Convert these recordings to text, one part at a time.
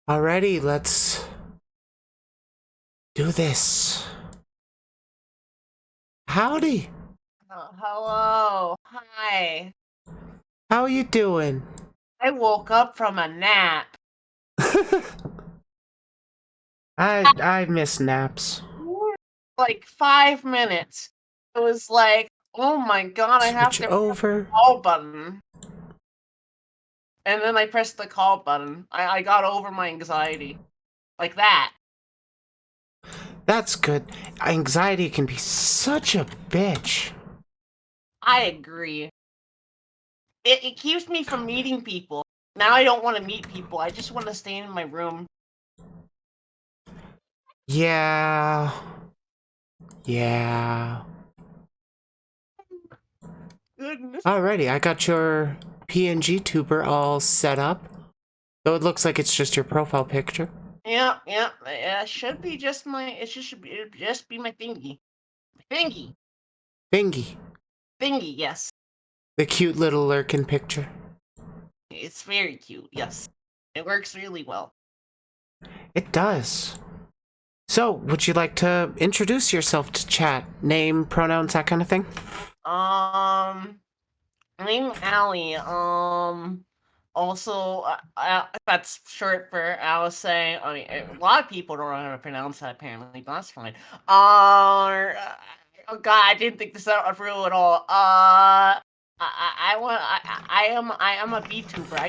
Alrighty, let's do this. Howdy. Hello. Hi. How are you doing? I woke up from a nap. I miss naps. Like 5 minutes. It was like, oh my god, I have Switch to press the over. call button. And then I pressed the call button. I got over my anxiety. Like that. That's good. Anxiety can be such a bitch. I agree. It keeps me from meeting people. Now I don't want to meet people. I just want to stay in my room. Yeah. Yeah. Goodness. Alrighty, I got your PNG tuber all set up. Though it looks like it's just your profile picture. Yeah. It should be just my. It'd just be my thingy. Thingy. Bingy. Thingy. Yes. The cute little lurkin picture. It's very cute, yes. It works really well. It does. So, would you like to introduce yourself to chat? Name, pronouns, that kind of thing? I'm Allie. Also, that's short for Alice. I mean, a lot of people don't know how to pronounce that apparently, but that's fine. Oh God, I didn't think this out through at all. I am a VTuber.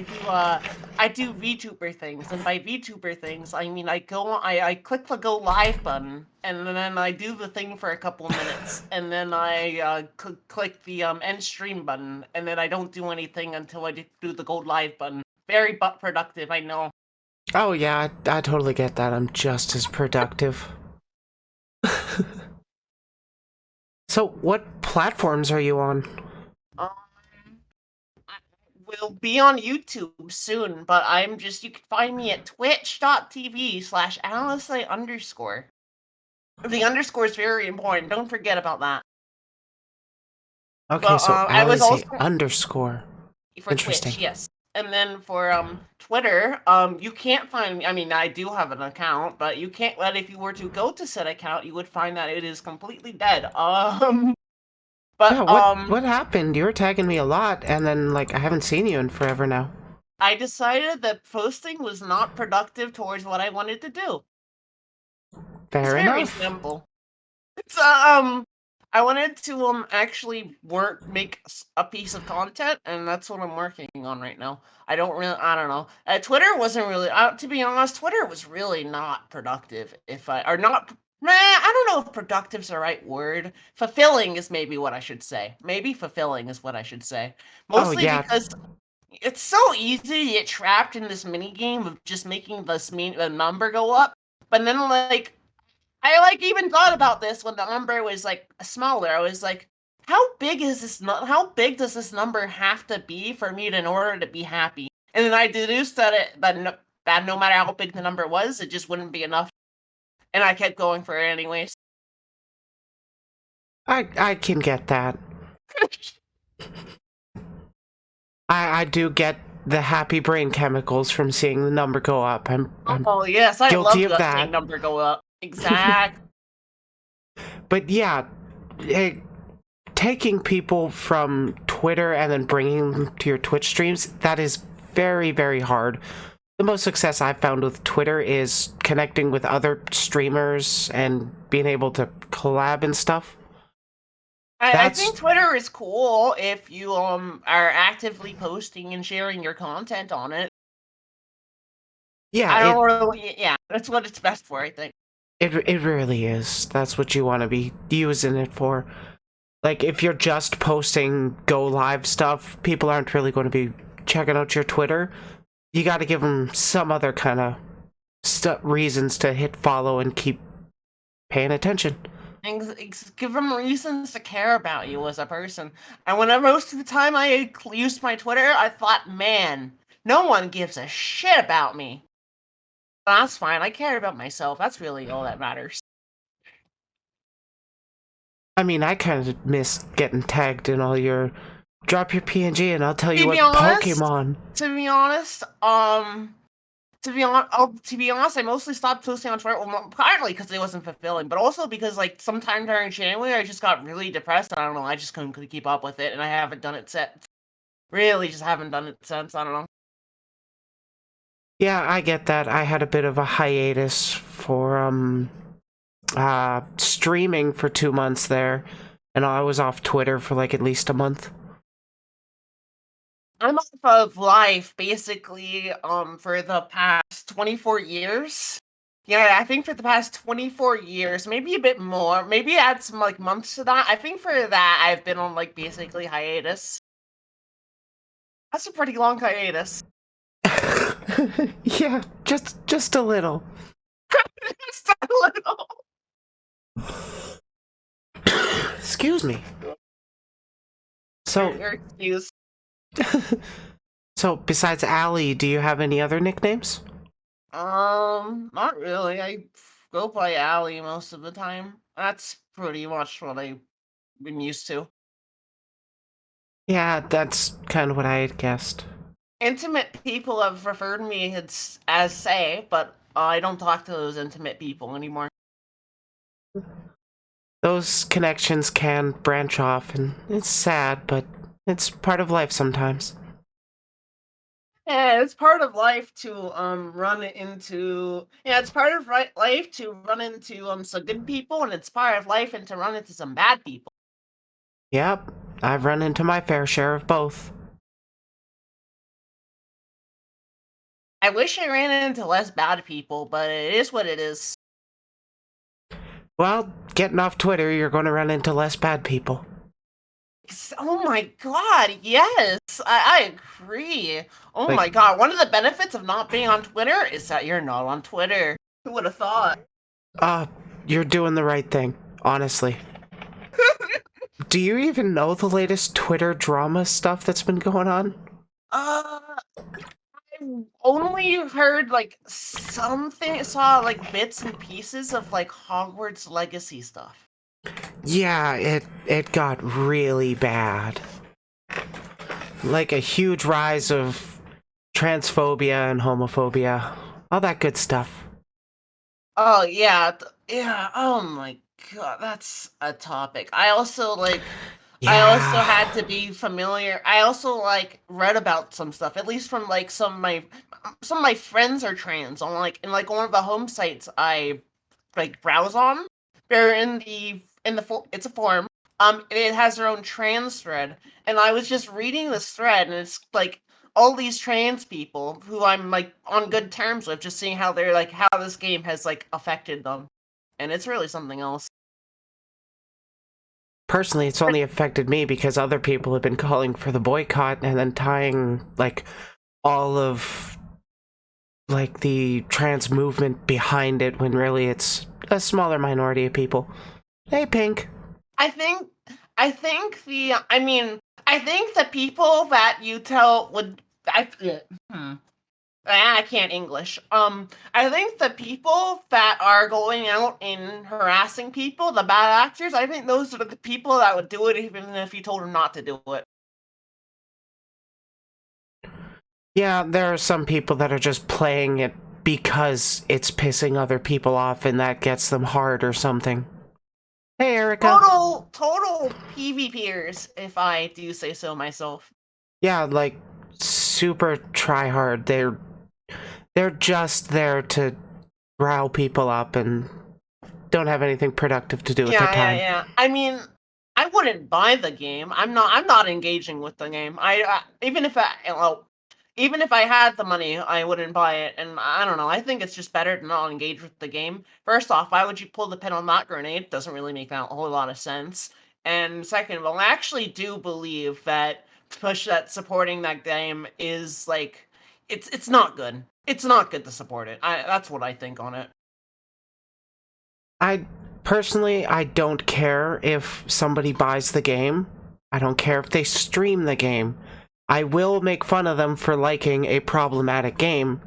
I do VTuber things, and by VTuber things, I mean I click the go live button, and then I do the thing for a couple of minutes, and then I click the end stream button, and then I don't do anything until I do the go live button. Very but productive, I know. Oh yeah, I totally get that. I'm just as productive. So, what platforms are you on? Um, I will be on YouTube soon, but you can find me at twitch.tv/Alice_. The underscore is very important. Don't forget about that. Okay, But so I was Alice also underscore. for Interesting. Twitch, yes. And then for Twitter, you can't find me. I mean, I do have an account, but you can't. But if you were to go to said account, you would find that it is completely dead. Yeah, But what happened? You were tagging me a lot, and then, like, I haven't seen you in forever now. I decided that posting was not productive towards what I wanted to do. It's Fair very enough. simple. It's I wanted to actually make a piece of content, and that's what I'm working on right now. I don't know. Twitter wasn't really to be honest, Twitter was really not productive. If I or not I don't know if productive's the right word. Fulfilling is maybe what I should say. Maybe fulfilling is what I should say. Oh Mostly yeah, because it's so easy to get trapped in this mini game of just making the number go up. But then I even thought about this when the number was like smaller. I was like, how big is this? How big does this number have to be for me in order to be happy? And then I deduced that no matter how big the number was, it just wouldn't be enough. And I kept going for it anyways. I can get that. I do get the happy brain chemicals from seeing the number go up. I'm Oh yes, I guilty love of seeing that. number go up. Exactly. But yeah, taking people from Twitter and then bringing them to your Twitch streams, that is very, very hard. The most success I've found with Twitter is connecting with other streamers and being able to collab and stuff. I That's think Twitter is cool if you are actively posting and sharing your content on it. yeah, I don't really, yeah, that's what it's best for, I think. it really is. That's what you want to be using it for. Like, if you're just posting go live stuff, people aren't really going to be checking out your Twitter. You got to give them some other kind of reasons to hit follow and keep paying attention. And give them reasons to care about you as a person. And when most of the time I used my Twitter, I thought, man, no one gives a shit about me. But that's fine. I care about myself. That's really all that matters. I mean, I kind of miss getting tagged in all your drop your PNG and I'll tell you To be what honest, Pokemon. to be honest, to be honest, I mostly stopped posting on Twitter, well, partly because it wasn't fulfilling, but also because, like, sometime during January, I just got really depressed. I don't know. I just couldn't keep up with it, and I haven't done it since. Really, just haven't done it since. I don't know. Yeah, I get that. I had a bit of a hiatus for streaming for 2 months there, and I was off Twitter for like at least a month. I'm off of life basically for the past 24 years. Yeah, I think for the past 24 years, maybe a bit more. Maybe add some like months to that. I think for that I've been on like basically hiatus. That's a pretty long hiatus. Yeah, just a little. Just a little. Excuse me. So, Your excuse. so besides Allie, do you have any other nicknames? Not really. I go by Allie most of the time. That's pretty much what I've been used to. Yeah, that's kind of what I had guessed. Intimate people have referred me as Say, but I don't talk to those intimate people anymore. Those connections can branch off, and it's sad, but it's part of life sometimes. Yeah, it's part of life to run into. Yeah, it's part of life to run into some good people, and it's part of life and to run into some bad people. Yep, I've run into my fair share of both. I wish I ran into less bad people, but it is what it is. Well, getting off Twitter, you're going to run into less bad people. Oh my god, yes, I agree. Oh Like, my god, one of the benefits of not being on Twitter is that you're not on Twitter. Who would have thought? you're doing the right thing, honestly. Do you even know the latest Twitter drama stuff that's been going on? I've only heard like something, saw like bits and pieces of like Hogwarts Legacy stuff. Yeah, it got really bad. Like a huge rise of transphobia and homophobia. All that good stuff. Oh yeah, yeah. Oh my god, that's a topic. I also like. I also Yeah. had to be familiar. I also like read about some stuff, at least from like some of my friends are trans on like in like one of the home sites I like browse on. They're it's a forum. It has their own trans thread, and I was just reading this thread, and it's like all these trans people who I'm like on good terms with, just seeing how they're like how this game has like affected them, and it's really something else. Personally, it's only affected me because other people have been calling for the boycott and then tying, like, all of, like, the trans movement behind it when really it's a smaller minority of people. Hey, Pink. I think I think the people that you tell would hmm. I can't English. I think the people that are going out and harassing people, the bad actors, I think those are the people that would do it even if you told them not to do it. Yeah, there are some people that are just playing it because it's pissing other people off and that gets them hard or something. Hey, Erica. Total PvPers, if I do say so myself. Yeah, like, super tryhard. They're just there to rile people up and don't have anything productive to do with their time. Yeah. I mean, I wouldn't buy the game. I'm not engaging with the game. Even if I had the money, I wouldn't buy it. And I don't know. I think it's just better to not engage with the game. First off, why would you pull the pin on that grenade? Doesn't really make a whole lot of sense. And second of all, I actually do believe that supporting that game is like it's not good. It's not good to support it. That's what I think on it. I don't care if somebody buys the game. I don't care if they stream the game. I will make fun of them for liking a problematic game.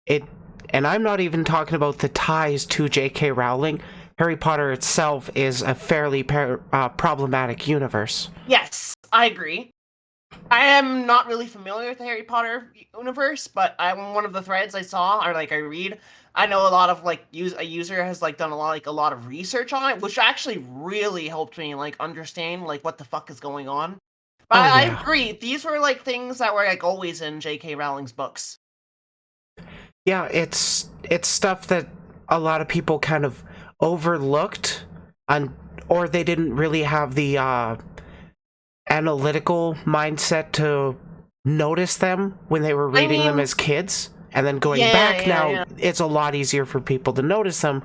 And I'm not even talking about the ties to J.K. Rowling. Harry Potter itself is a fairly problematic universe. Yes, I agree. I am not really familiar with the Harry Potter universe, but one of the threads I saw or like I read, I know a lot of like a user has like done a lot of research on it, which actually really helped me like understand like what the fuck is going on. But Oh I yeah. agree, these were like things that were like always in J.K. Rowling's books. Yeah, it's stuff that a lot of people kind of overlooked on, or they didn't really have the analytical mindset to notice them when they were I reading them mean, as kids. And then going yeah, back yeah, now, yeah. it's a lot easier for people to notice them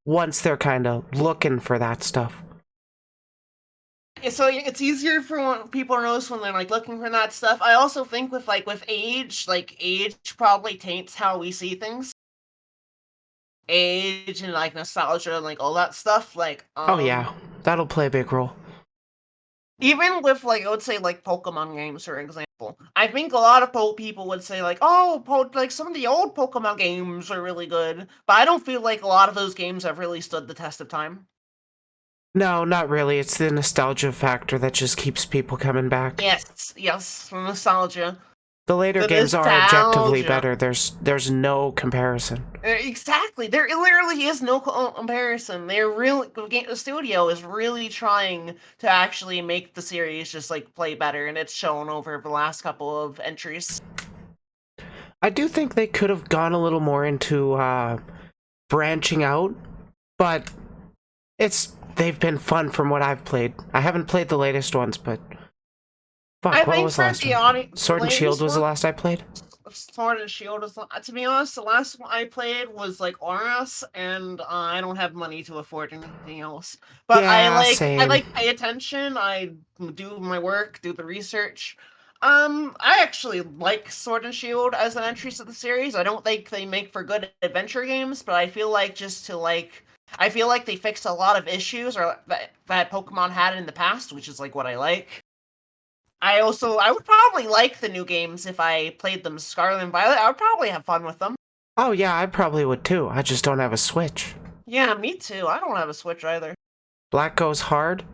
once they're kind of looking for that stuff. So it's easier for people to notice when they're like looking for that stuff. I also think with age, like age probably taints how we see things. Age and like nostalgia and like all that stuff. Like Oh yeah, that'll play a big role. even with like I would say like Pokemon games for example. I think a lot of people would say like, oh, like some of the old Pokemon games are really good, but I don't feel like a lot of those games have really stood the test of time. No, not really. It's the nostalgia factor that just keeps people coming back. Yes, yes, nostalgia. The later The games are objectively nostalgia. better. There's no comparison. Exactly. There literally is no comparison. The studio is really trying to actually make the series just like play better, and it's shown over the last couple of entries. I do think they could have gone a little more into branching out, but they've been fun from what I've played. I haven't played the latest ones, but I fuck, what think was the for last the one? audience, the Sword and Shield latest was the one, last I played. Sword and Shield is. To be honest, the last one I played was like Oras, and I don't have money to afford anything else. But Yeah, I same. like pay attention. I do my work, do the research. I actually like Sword and Shield as an entry to the series. I don't think they make for good adventure games, but I feel like I feel like they fixed a lot of issues or that Pokemon had in the past, which is like what I like. I would probably like the new games if I played them Scarlet and Violet. I would probably have fun with them. Oh yeah, I probably would too. I just don't have a Switch. Yeah, me too. I don't have a Switch either. Black Goes Hard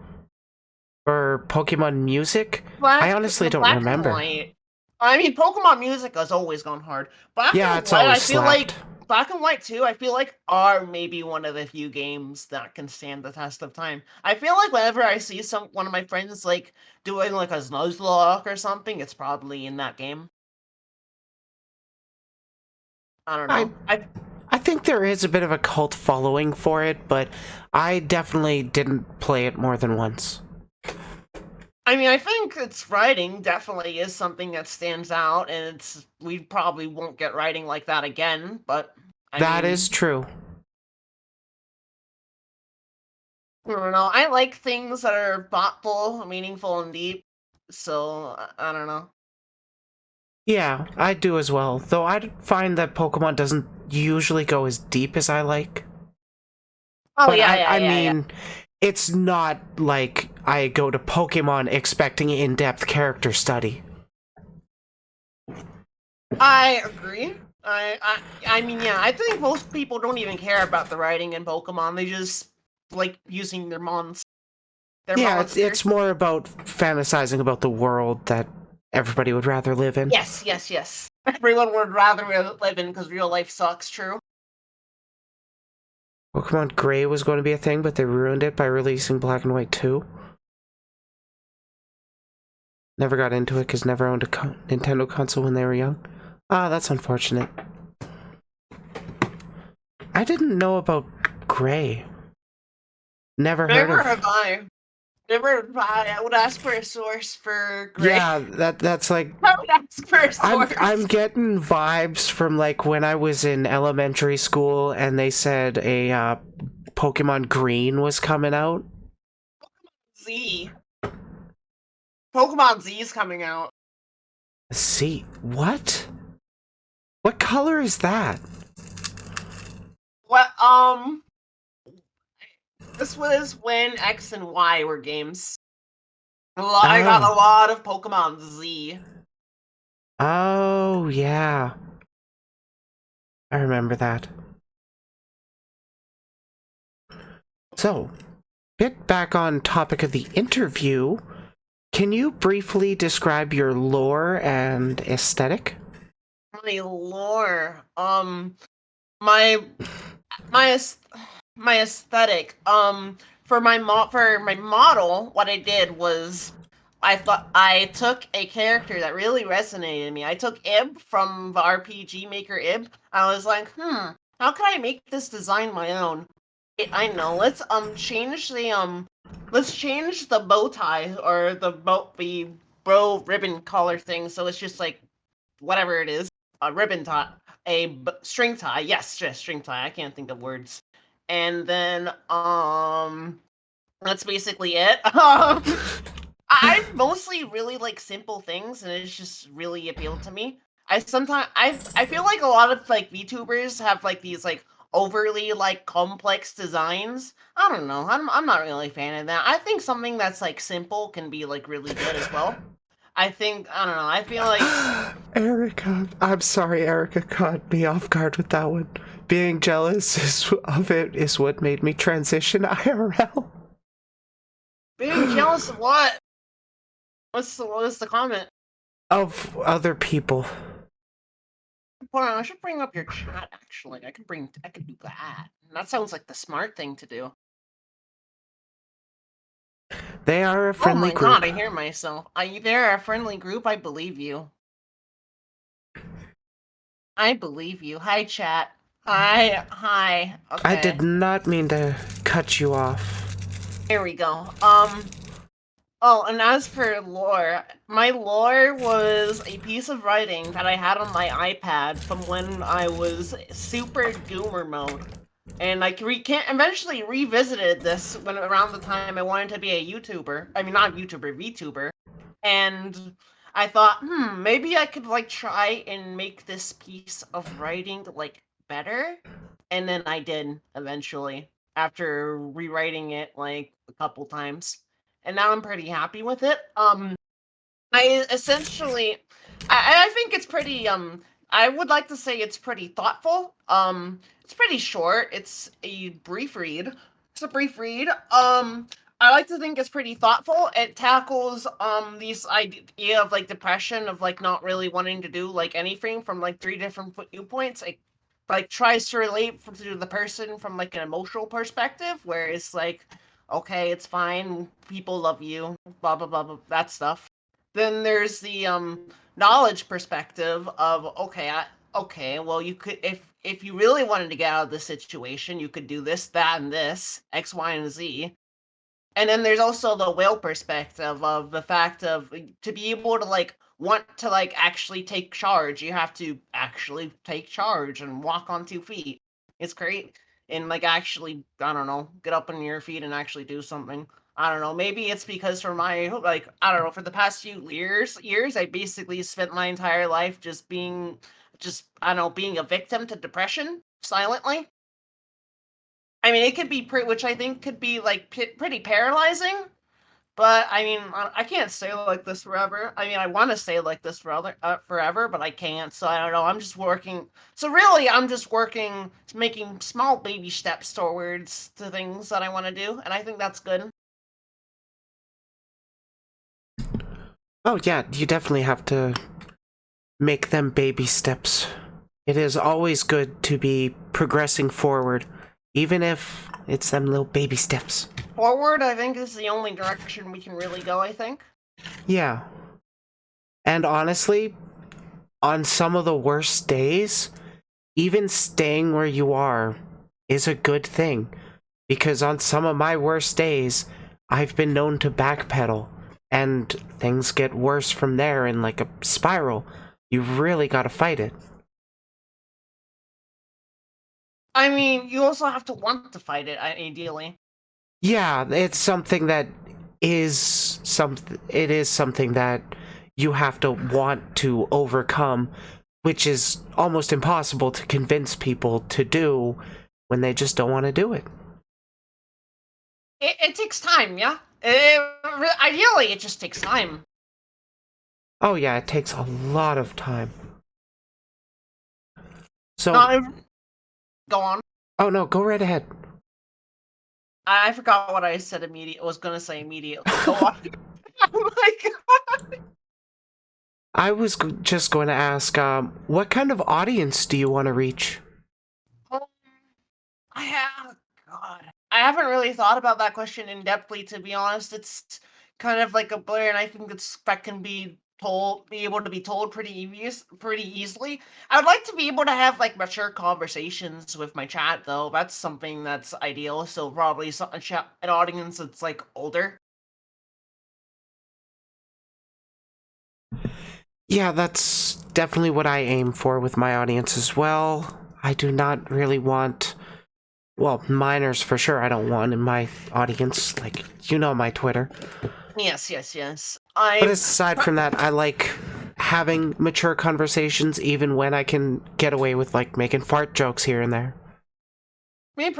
or Pokemon Music? I Black honestly don't Black and remember. White. I mean, Pokemon Music has always gone hard. Black Yeah, and it's White, always I feel slapped. like Black and White too. I feel like are maybe one of the few games that can stand the test of time. I feel like whenever I see one of my friends like doing like a Nuzlocke or something, it's probably in that game. I don't I know. I think there is a bit of a cult following for it, but I definitely didn't play it more than once. I mean, I think its writing definitely is something that stands out, and we probably won't get writing like that again. But I That is mean, true. I don't know. I like things that are thoughtful, meaningful, and deep. So I don't know. Yeah, I do as well. Though I find that Pokemon doesn't usually go as deep as I like. Oh But yeah, I yeah, yeah. mean, it's not like I go to Pokemon expecting in-depth character study. I agree. I mean, yeah. I think most people don't even care about the writing in Pokemon. They just like using their Yeah, monsters. it's more about fantasizing about the world that everybody would rather live in. Yes, yes, yes. Everyone would rather live in because real life sucks. True. Pokemon Gray was going to be a thing, but they ruined it by releasing Black and White 2. Never got into it because never owned a Nintendo console when they were young. Ah, that's unfortunate. I didn't know about Gray. Never heard Never of. have I. Never have I. I would ask for a source for Gray. Yeah, that's like I would ask for a I'm source. getting vibes from like when I was in elementary school and they said a Pokemon Green was coming out. Z. Pokemon Z is coming out. See, what? What color is that? What? This was when X and Y were games. I got a Oh. lot of Pokemon Z. Oh, yeah. I remember that. So, get back on topic of the interview. can you briefly describe your lore and aesthetic? My lore. My my aes- my aesthetic. For my model, what I did was I took a character that really resonated with me. I took Ib from the RPG Maker Ib. I was like, how can I make this design my own? I know. Let's change the bow tie or the bow ribbon collar thing. So it's just like whatever it is, a ribbon tie, string tie. Yes, just string tie. I can't think of words. And then that's basically it. I mostly really like simple things, and it's just really appealed to me. I feel like a lot of like VTubers have like these like overly like complex designs. I don't know. I'm not really a fan of that. I think something that's like simple can be like really good as well. I don't know. I feel like Erica, I'm sorry, Erica caught me off guard with that one. Being jealous of it is what made me transition IRL. being jealous of what? What's the comment? Of other people. Hold on, I should bring up your chat. Actually, I could do that. That sounds like the smart thing to do. They are a Oh friendly my god, I group. hear myself. They're a friendly group. I believe you. I believe you. Hi, chat. Hi. I Okay, did not mean to cut you off. here we go. Oh, and as for lore, my lore was a piece of writing that I had on my iPad from when I was super doomer mode. And I eventually revisited this when around the time I wanted to be a YouTuber. I mean, not YouTuber, VTuber. And I thought, maybe I could like try and make this piece of writing like better. And then I did eventually after rewriting it like a couple times. And now I'm pretty happy with it. I essentially, I think it's pretty. I would like to say it's pretty thoughtful. It's pretty short. It's a brief read. It's a brief read. I like to think it's pretty thoughtful. It tackles these idea of like depression, of like not really wanting to do like anything from like three different viewpoints. It like tries to relate to the person from like an emotional perspective, where it's like, okay, it's fine, people love you, blah blah blah blah, that stuff. Then there's the knowledge perspective of okay, well you could if you really wanted to get out of this situation, you could do this, that, and this, X, Y, and Z. And then there's also the whale perspective of the fact of to be able to like want to like actually take charge, you have to actually take charge and walk on 2 feet. It's great. And like actually, I don't know, get up on your feet and actually do something. I don't know. Maybe it's because for my like I don't know, for the past few years I basically spent my entire life just I don't know, being a victim to depression silently. I mean, it could be which I think could be like pretty paralyzing. But I mean, I can't stay like this forever. I mean, I want to stay like this forever, but I can't. So I don't know. I'm just working. So really, I'm just working, making small baby steps towards the things that I want to do, and I think that's good. Oh yeah, you definitely have to make them baby steps. It is always good to be progressing forward, even if it's them little baby steps. Forward, I think, is the only direction we can really go. I think. Yeah. And honestly, on some of the worst days, even staying where you are is a good thing. Because on some of my worst days, I've been known to backpedal, and things get worse from there in like a spiral. You really gotta fight it. I mean, you also have to want to fight it, ideally. Yeah, it's something that it is something that you have to want to overcome, which is almost impossible to convince people to do when they just don't want to do it. It takes time, yeah. Ideally, it just takes time. Oh yeah, it takes a lot of time. So, Go on. oh no, go right ahead. I forgot what I said immediately. Was gonna say immediately. Go on. Like, I was just going to ask, what kind of audience do you want to reach? um, I have, God, I haven't really thought about that question in depthly, to be honest. It's kind of like a blur, and I think that can be able to be told pretty easily. I would like to be able to have like mature conversations with my chat, though. That's something that's ideal. So probably an audience that's like older. Yeah, that's definitely what I aim for with my audience as well. I do not really want, well, minors for sure I don't want in my audience, like, you know my Twitter. Yes, yes, yes. But aside from that, I like having mature conversations even when I can get away with, like, making fart jokes here and there. Me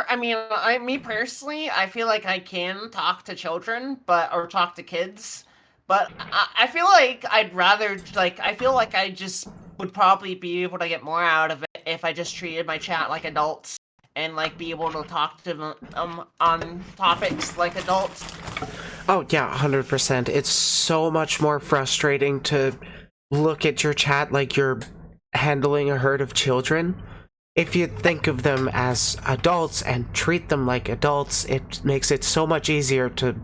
personally, I feel like I can talk to children, or talk to kids, but I feel like I feel like I just would probably be able to get more out of it if I just treated my chat like adults and like be able to talk to them on topics like adults. Oh, yeah, 100%. It's so much more frustrating to look at your chat like you're handling a herd of children. If you think of them as adults and treat them like adults, it makes it so much easier to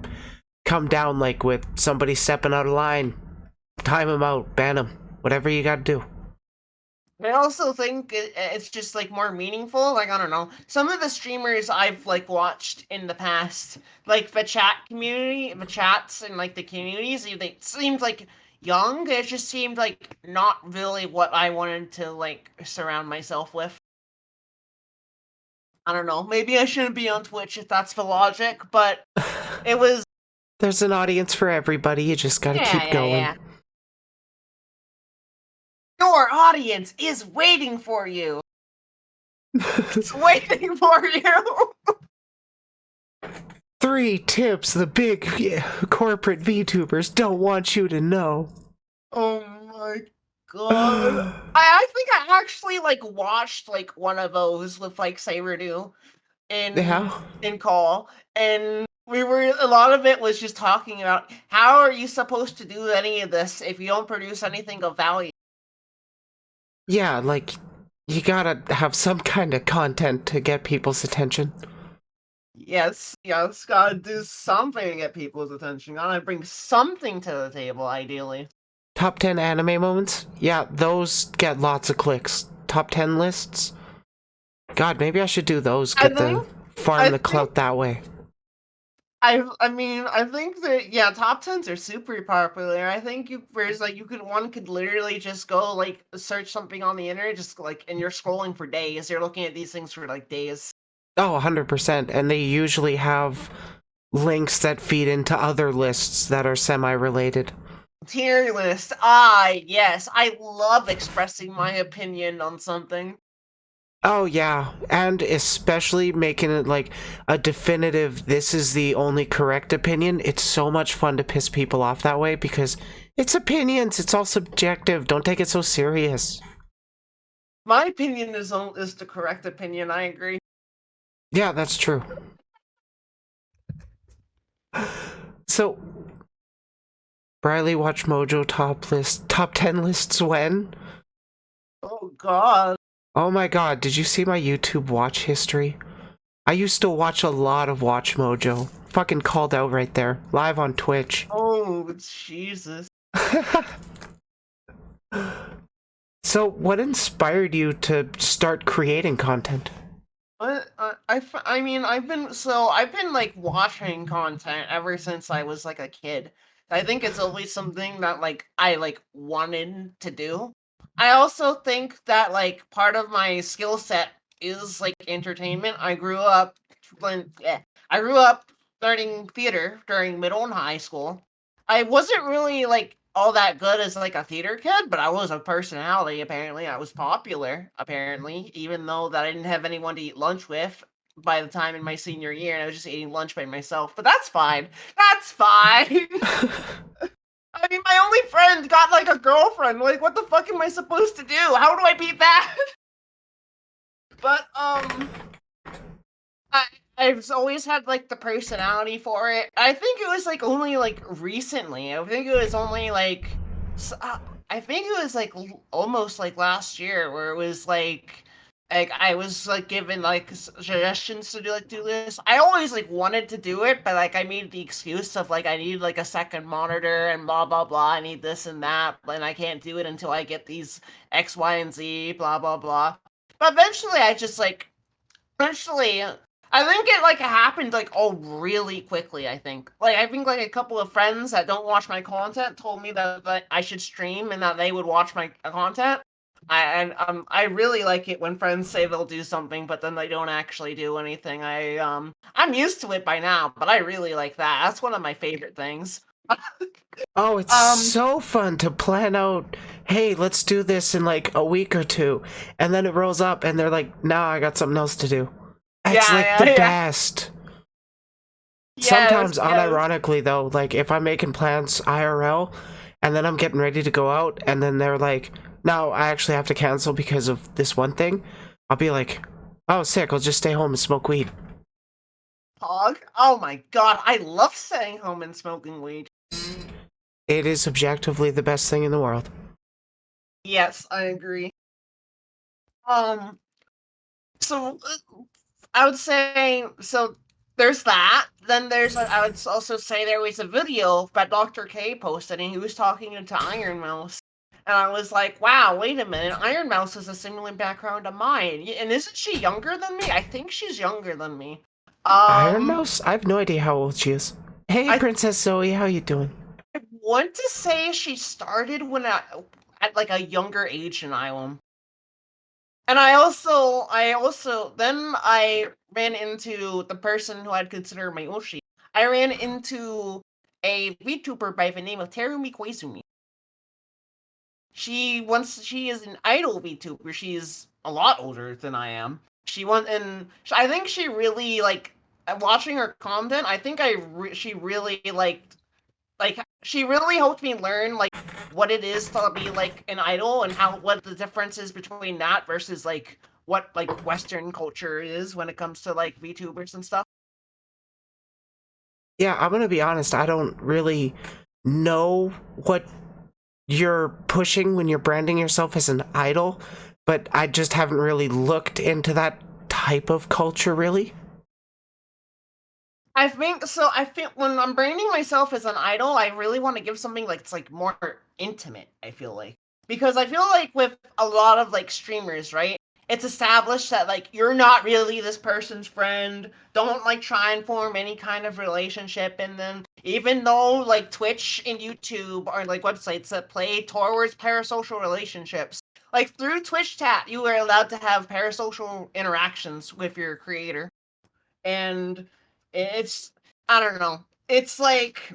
come down, like with somebody stepping out of line. Time them out, ban them, whatever you gotta do. I also think it's just like more meaningful. Like, I don't know, some of the streamers I've like watched in the past, like the chats and like the communities, they seemed like young. It just seemed like not really what I wanted to like surround myself with. I don't know. Maybe I shouldn't be on Twitch if that's the logic, but it was. There's an audience for everybody, you just gotta Yeah, keep yeah, going. yeah. Your audience is waiting for you. It's waiting for you. 3 tips the big corporate VTubers don't want you to know. Oh my god. I think I actually like watched like one of those with like Saberdew in Yeah? call, and a lot of it was just talking about how are you supposed to do any of this if you don't produce anything of value. Yeah, like, you gotta have some kind of content to get people's attention. Yes, yes, gotta do something to get people's attention. Gotta bring something to the table, ideally. Top 10 anime moments? Yeah, those get lots of clicks. Top 10 lists? God, maybe I should do those, I get the think farm I the think clout that way. I think that, yeah, top tens are super popular. I think one could literally just go like search something on the internet, just like, and you're scrolling for days. You're looking at these things for like days. Oh, 100%. And they usually have links that feed into other lists that are semi-related. Tier list. Yes, I love expressing my opinion on something. Oh, yeah. And especially making it like a definitive, this is the only correct opinion. It's so much fun to piss people off that way because it's opinions. It's all subjective. Don't take it so serious. My opinion is the correct opinion. I agree. Yeah, that's true. So, Briley Watch Mojo top 10 lists when? Oh God. Oh my god, did you see my YouTube watch history? I used to watch a lot of Watch Mojo. Fucking called out right there. Live on Twitch. Oh Jesus. So, what inspired you to start creating content? But I mean, I've been like watching content ever since I was like a kid. I think it's always something that like I like wanted to do. I also think that like part of my skill set is like entertainment. I grew up learning theater during middle and high school. I wasn't really like all that good as like a theater kid, but I was a personality apparently. I was popular apparently, even though that I didn't have anyone to eat lunch with by the time in my senior year, and I was just eating lunch by myself. But that's fine. That's fine. I mean, my only friend got like a girlfriend. Like, what the fuck am I supposed to do? How do I beat that? But I I've always had like the personality for it. I think it was like only like recently. I think it was only like I think it was like almost like last year where it was like I was like given like suggestions to do this. I always like wanted to do it, but like I made the excuse of like I need like a second monitor and blah blah blah. I need this and that, and I can't do it until I get these X, Y, and Z, blah blah blah. But eventually, eventually, I think it like happened like oh really quickly. I think like a couple of friends that don't watch my content told me that I should stream and that they would watch my content. I really like it when friends say they'll do something but then they don't actually do anything. I'm used to it by now, but I really like that. That's one of my favorite things. Oh, it's Um, so fun to plan out, hey, let's do this in like a week or two. And then it rolls up and they're like, nah, I got something else to do. It's like yeah, the yeah, yeah. best. Yes, Sometimes, yes. unironically, though, like if I'm making plans IRL and then I'm getting ready to go out and then they're like, no, I actually have to cancel because of this one thing, I'll be like, oh, sick, I'll just stay home and smoke weed. Hog. Oh my god, I love staying home and smoking weed. It is objectively the best thing in the world. Yes, I agree. Um, so I would say so. There's that. Then I would also say there was a video that Dr. K posted, and he was talking to Iron Mouse, and I was like, wow, wait a minute, Iron Mouse has a similar background to mine, and isn't she younger than me? I think she's younger than me. Iron Um, Mouse? I have no idea how old she is. Hey, I Princess Zoe, how you doing? want to say she started at like a younger age than I am. And then I ran into the person who I'd consider my Oshi. I ran into a VTuber by the name of Terumi Koizumi. She is an idol VTuber. She's a lot older than I am. I think she really watching her content. I think she really she really helped me learn like what it is to be like an idol and how what the difference is between that versus like what like Western culture is when it comes to like VTubers and stuff. Yeah, I'm gonna be honest, I don't really know what you're pushing when you're branding yourself as an idol, but I just haven't really looked into that type of culture, really. I think so. I think when I'm branding myself as an idol, I really want to give something like it's like more intimate. I feel like because I feel like with a lot of like streamers, right? It's established that like you're not really this person's friend. Don't like try and form any kind of relationship. And then even though like Twitch and YouTube are like websites that play towards parasocial relationships, like through Twitch chat, you are allowed to have parasocial interactions with your creator and it's I don't know. It's like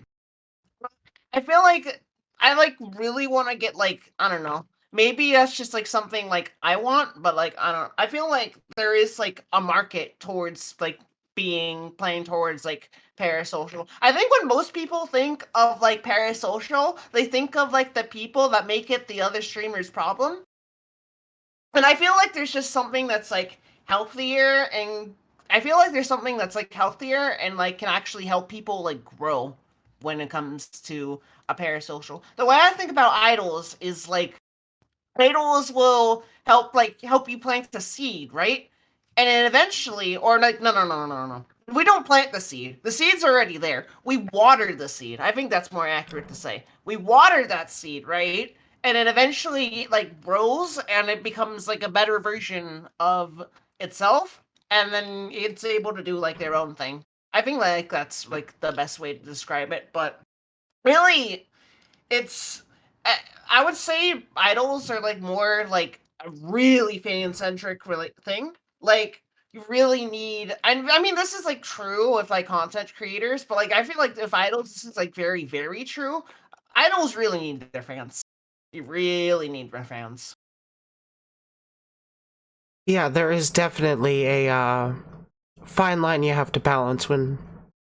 I feel like I like really want to get like I don't know. Maybe that's just like something like I want, but like I don't. I feel like there is like a market towards like being playing towards like parasocial. I think when most people think of like parasocial, they think of like the people that make it the other streamer's problem. And I feel like there's just something that's like healthier and I feel like there's something that's like healthier and like can actually help people like grow when it comes to a parasocial. The way I think about idols is like idols will help you plant the seed, right? And then eventually or like no. We don't plant the seed. The seed's already there. We water the seed. I think that's more accurate to say. We water that seed, right? And it eventually like grows and it becomes like a better version of itself and then it's able to do like their own thing. I think like that's like the best way to describe it, but really it's I would say idols are like more like a really fan centric really thing. Like you really need and I mean this is like true with like content creators, but like I feel like if idols this is like very, very true. Idols really need their fans. You really need their fans. Yeah, there is definitely a fine line you have to balance when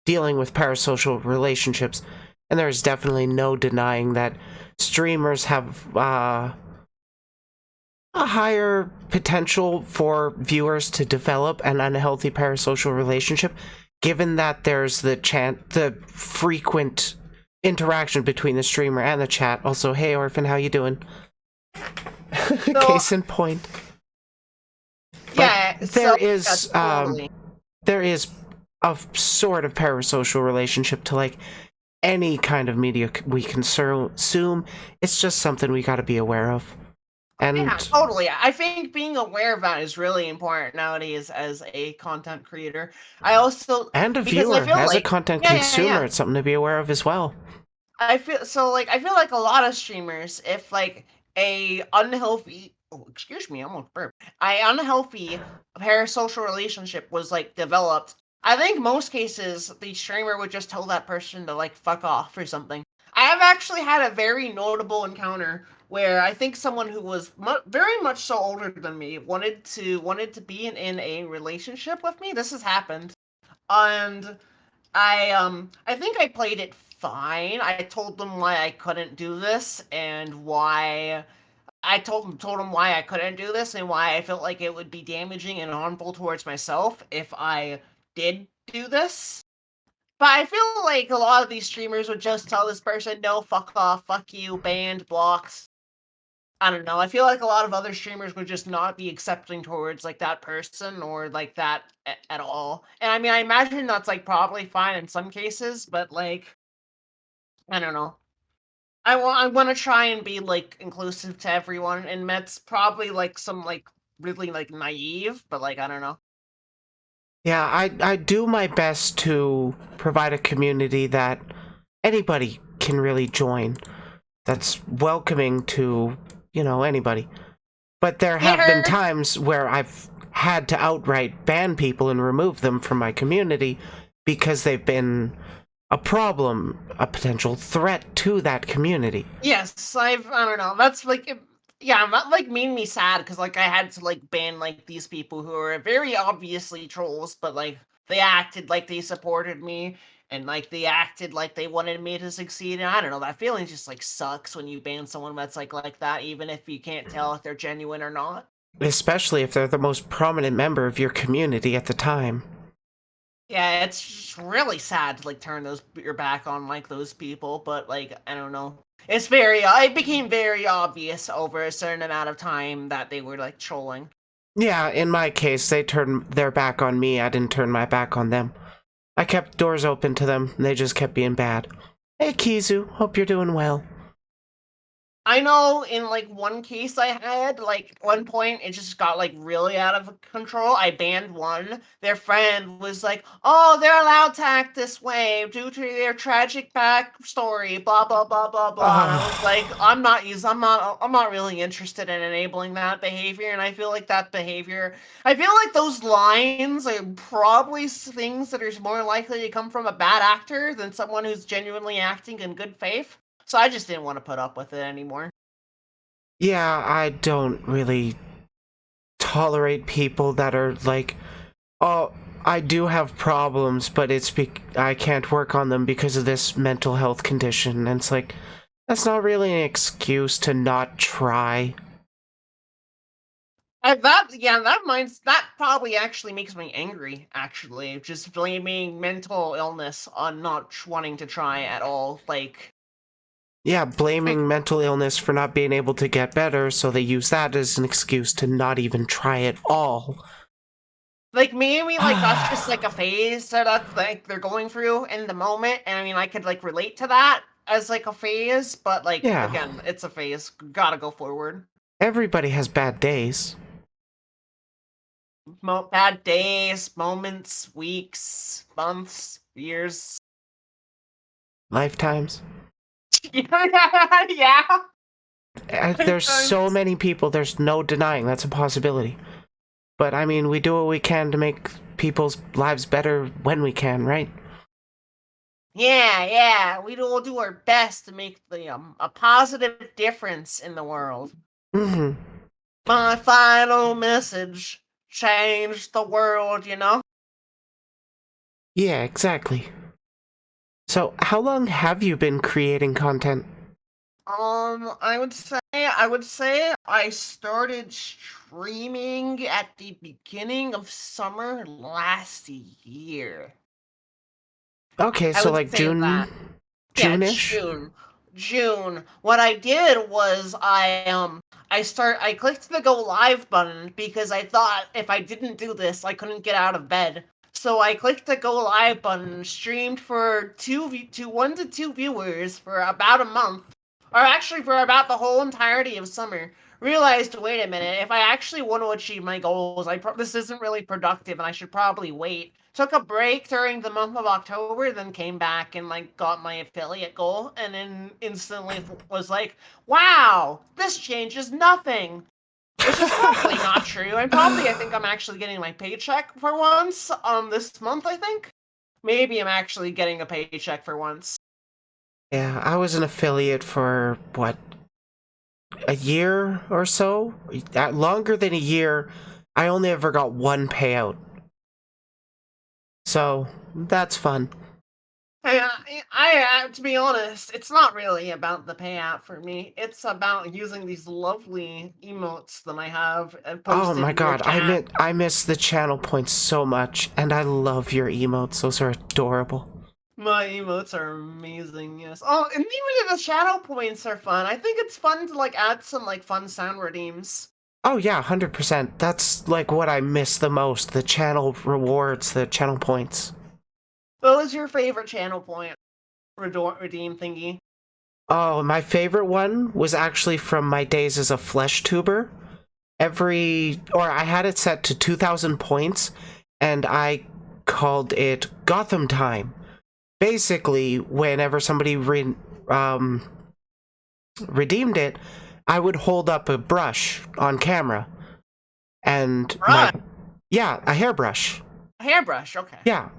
dealing with parasocial relationships, and there is definitely no denying that streamers have a higher potential for viewers to develop an unhealthy parasocial relationship, given that there's the frequent interaction between the streamer and the chat. Also, hey Orphan, how you doing? So Case in point. But yeah, there so yeah, is totally. there is a sort of parasocial relationship to like any kind of media we consume. It's just something we got to be aware of. Yeah, And totally. I think being aware of that is really important nowadays as a content creator. I also a because I viewer, feel as a like content yeah. consumer, it's something to be aware of as well. I feel like a lot of streamers, if like a unhealthy excuse me, I'm gonna burp. A unhealthy parasocial relationship was like developed, I think most cases the streamer would just tell that person to like fuck off or something. I have actually had a very notable encounter where I think someone who was very much so older than me wanted to be in a relationship with me. This has happened, and I think I played it fine. I told them why I couldn't do this and why I told them why I couldn't do this and why I felt like it would be damaging and harmful towards myself if I did do this. But I feel like a lot of these streamers would just tell this person, no, fuck off, fuck you, banned, blocked. I don't know. I feel like a lot of other streamers would just not be accepting towards like that person or like that at all. And I mean, I imagine that's like probably fine in some cases, but like I don't know. I want to try and be like inclusive to everyone, and that's probably like some like really like naive, but like I don't know. Yeah, I do my best to provide a community that anybody can really join. That's welcoming to, anybody. But there have been Yeah. times where I've had to outright ban people and remove them from my community because they've been a problem, a potential threat to that community. Yes, I don't know. That's like yeah, that like made me sad because like I had to like ban like these people who are very obviously trolls, but like they acted like they supported me and like they acted like they wanted me to succeed. And I don't know, that feeling just like sucks when you ban someone that's like that, even if you can't tell if they're genuine or not. Especially if they're the most prominent member of your community at the time. Yeah, it's just really sad to like turn your back on like those people, but like I don't know. It became very obvious over a certain amount of time that they were like trolling. Yeah, in my case, they turned their back on me. I didn't turn my back on them. I kept doors open to them. They just kept being bad. Hey, Kizu. Hope you're doing well. I know in like one case I had, like one point it just got like really out of control. I banned one. Their friend was like, "Oh, they're allowed to act this way due to their tragic backstory." Blah blah blah blah blah. And I was like, Ah, I'm not really interested in enabling that behavior. And I feel like that behavior, I feel like those lines are probably things that are more likely to come from a bad actor than someone who's genuinely acting in good faith. So I just didn't want to put up with it anymore. yeah, I don't really tolerate people that are like, oh, I do have problems, but I can't work on them because of this mental health condition. And it's like, that's not really an excuse to not try. That probably actually makes me angry. Actually, just blaming mental illness on not wanting to try at all. Yeah, blaming mental illness for not being able to get better, so they use that as an excuse to not even try at all. like maybe like that's just like a phase that like they're going through in the moment, and I mean I could like relate to that as like a phase, but like Yeah, again, it's a phase. Gotta go forward. everybody has bad days. Bad days, moments, weeks, months, years. Lifetimes. Yeah. There's so many people, there's no denying that's a possibility. But I mean, we do what we can to make people's lives better when we can, right? Yeah. We will do our best to make a positive difference in the world. Mm-hmm. My final message: change the world. Yeah, exactly. So, how long have you been creating content? I would say I started streaming at the beginning of summer last year. Okay, I so would like say June, that. Yeah, June-ish? June. June. What I did was I clicked the go live button because I thought if I didn't do this I couldn't get out of bed. So I clicked the go live button, streamed for 1 to 2 viewers for about a month, or actually for about the whole entirety of summer. Realized, wait a minute, if I actually want to achieve my goals, this isn't really productive, and I should probably wait. Took a break during the month of October, then came back and like got my affiliate goal, and then instantly was like, "Wow, this changes nothing." Which is probably not true. I think I'm actually getting my paycheck for once. This month I think maybe I'm actually getting a paycheck for once. Yeah, I was an affiliate for, what, a year or so? Longer than a year. I only ever got one payout. So, that's fun. To be honest, it's not really about the payout for me. It's about using these lovely emotes that I have Oh posted my in the god, chat. I miss the channel points so much, and I love your emotes. Those are adorable. My emotes are amazing, yes. Oh, and even the shadow points are fun. I think it's fun to like add some like fun sound redeems. Oh yeah, 100%. That's like what I miss the most. The channel rewards, the channel points. What was your favorite channel point redeem thingy? Oh, my favorite one was actually from my days as a flesh tuber. I had it set to 2,000 points, and I called it Gotham Time. Basically, whenever somebody redeemed it, I would hold up a brush on camera, and Right, yeah, a hairbrush. a hairbrush. Okay. Yeah,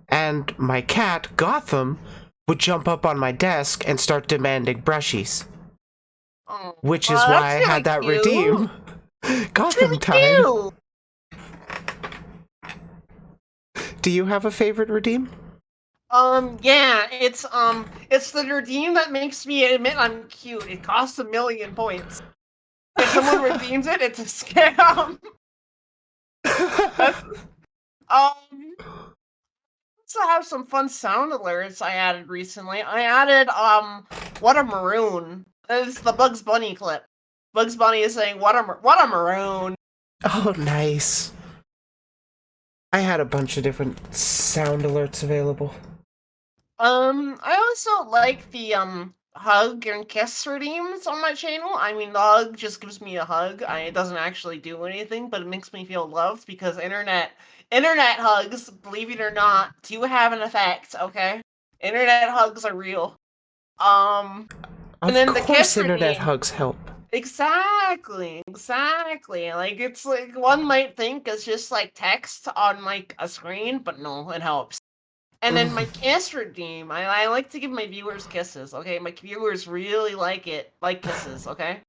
and my cat, Gotham, would jump up on my desk and start demanding brushies, Oh, which is well, why that's I really had that cute. redeem. It's Gotham really Time. cute. Do you have a favorite redeem? Yeah, it's the redeem that makes me admit I'm cute. It costs 1,000,000 points. If someone redeems it, it's a scam. That's, also have some fun sound alerts I added recently. I added what a maroon. It's the Bugs Bunny clip. Bugs Bunny is saying what a maroon. Oh, nice. I had a bunch of different sound alerts available. I also like the hug and kiss redeems on my channel. I mean, the hug just gives me a hug. It doesn't actually do anything, but it makes me feel loved because internet hugs, believe it or not, do have an effect. Okay, internet hugs are real. And Of then the course, kiss internet redeem. hugs help. Exactly. Like it's like one might think it's just like text on like a screen, but no, it helps. And then my kiss redeem. I like to give my viewers kisses. Okay, my viewers really like kisses. Okay.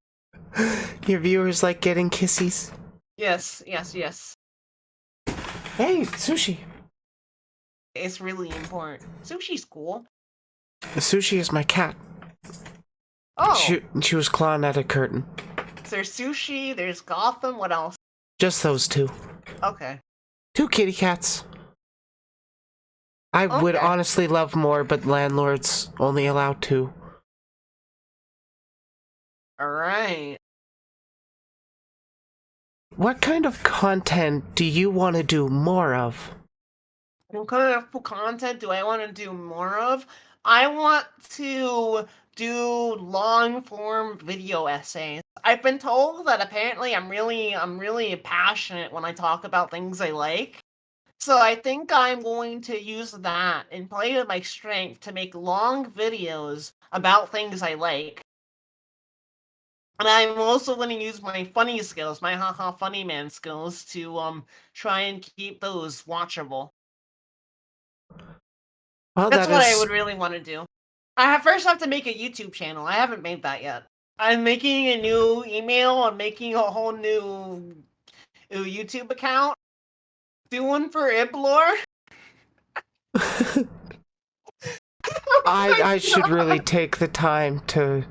Your viewers like getting kissies. Yes, yes, yes. Hey, sushi. It's really important. Sushi's cool. Sushi is my cat. Oh, She was clawing at a curtain. there's sushi. There's Gotham. What else? Just those two. Okay. Two kitty cats. I would Okay. honestly love more, but landlords only allow two. All right. What kind of content do you want to do more of? What kind of content do I want to do more of? I want to do long form video essays. I've been told that apparently I'm really passionate when I talk about things I like. So I think I'm going to use that and play to my strength to make long videos about things I like. And I'm also going to use my funny skills, my haha funny man skills to try and keep those watchable. Well, That's that what I is. would really want to do. First have to make a YouTube channel. I haven't made that yet. I'm making a new email. I'm making a whole new YouTube account. Do one for Iblor. I should really take the time to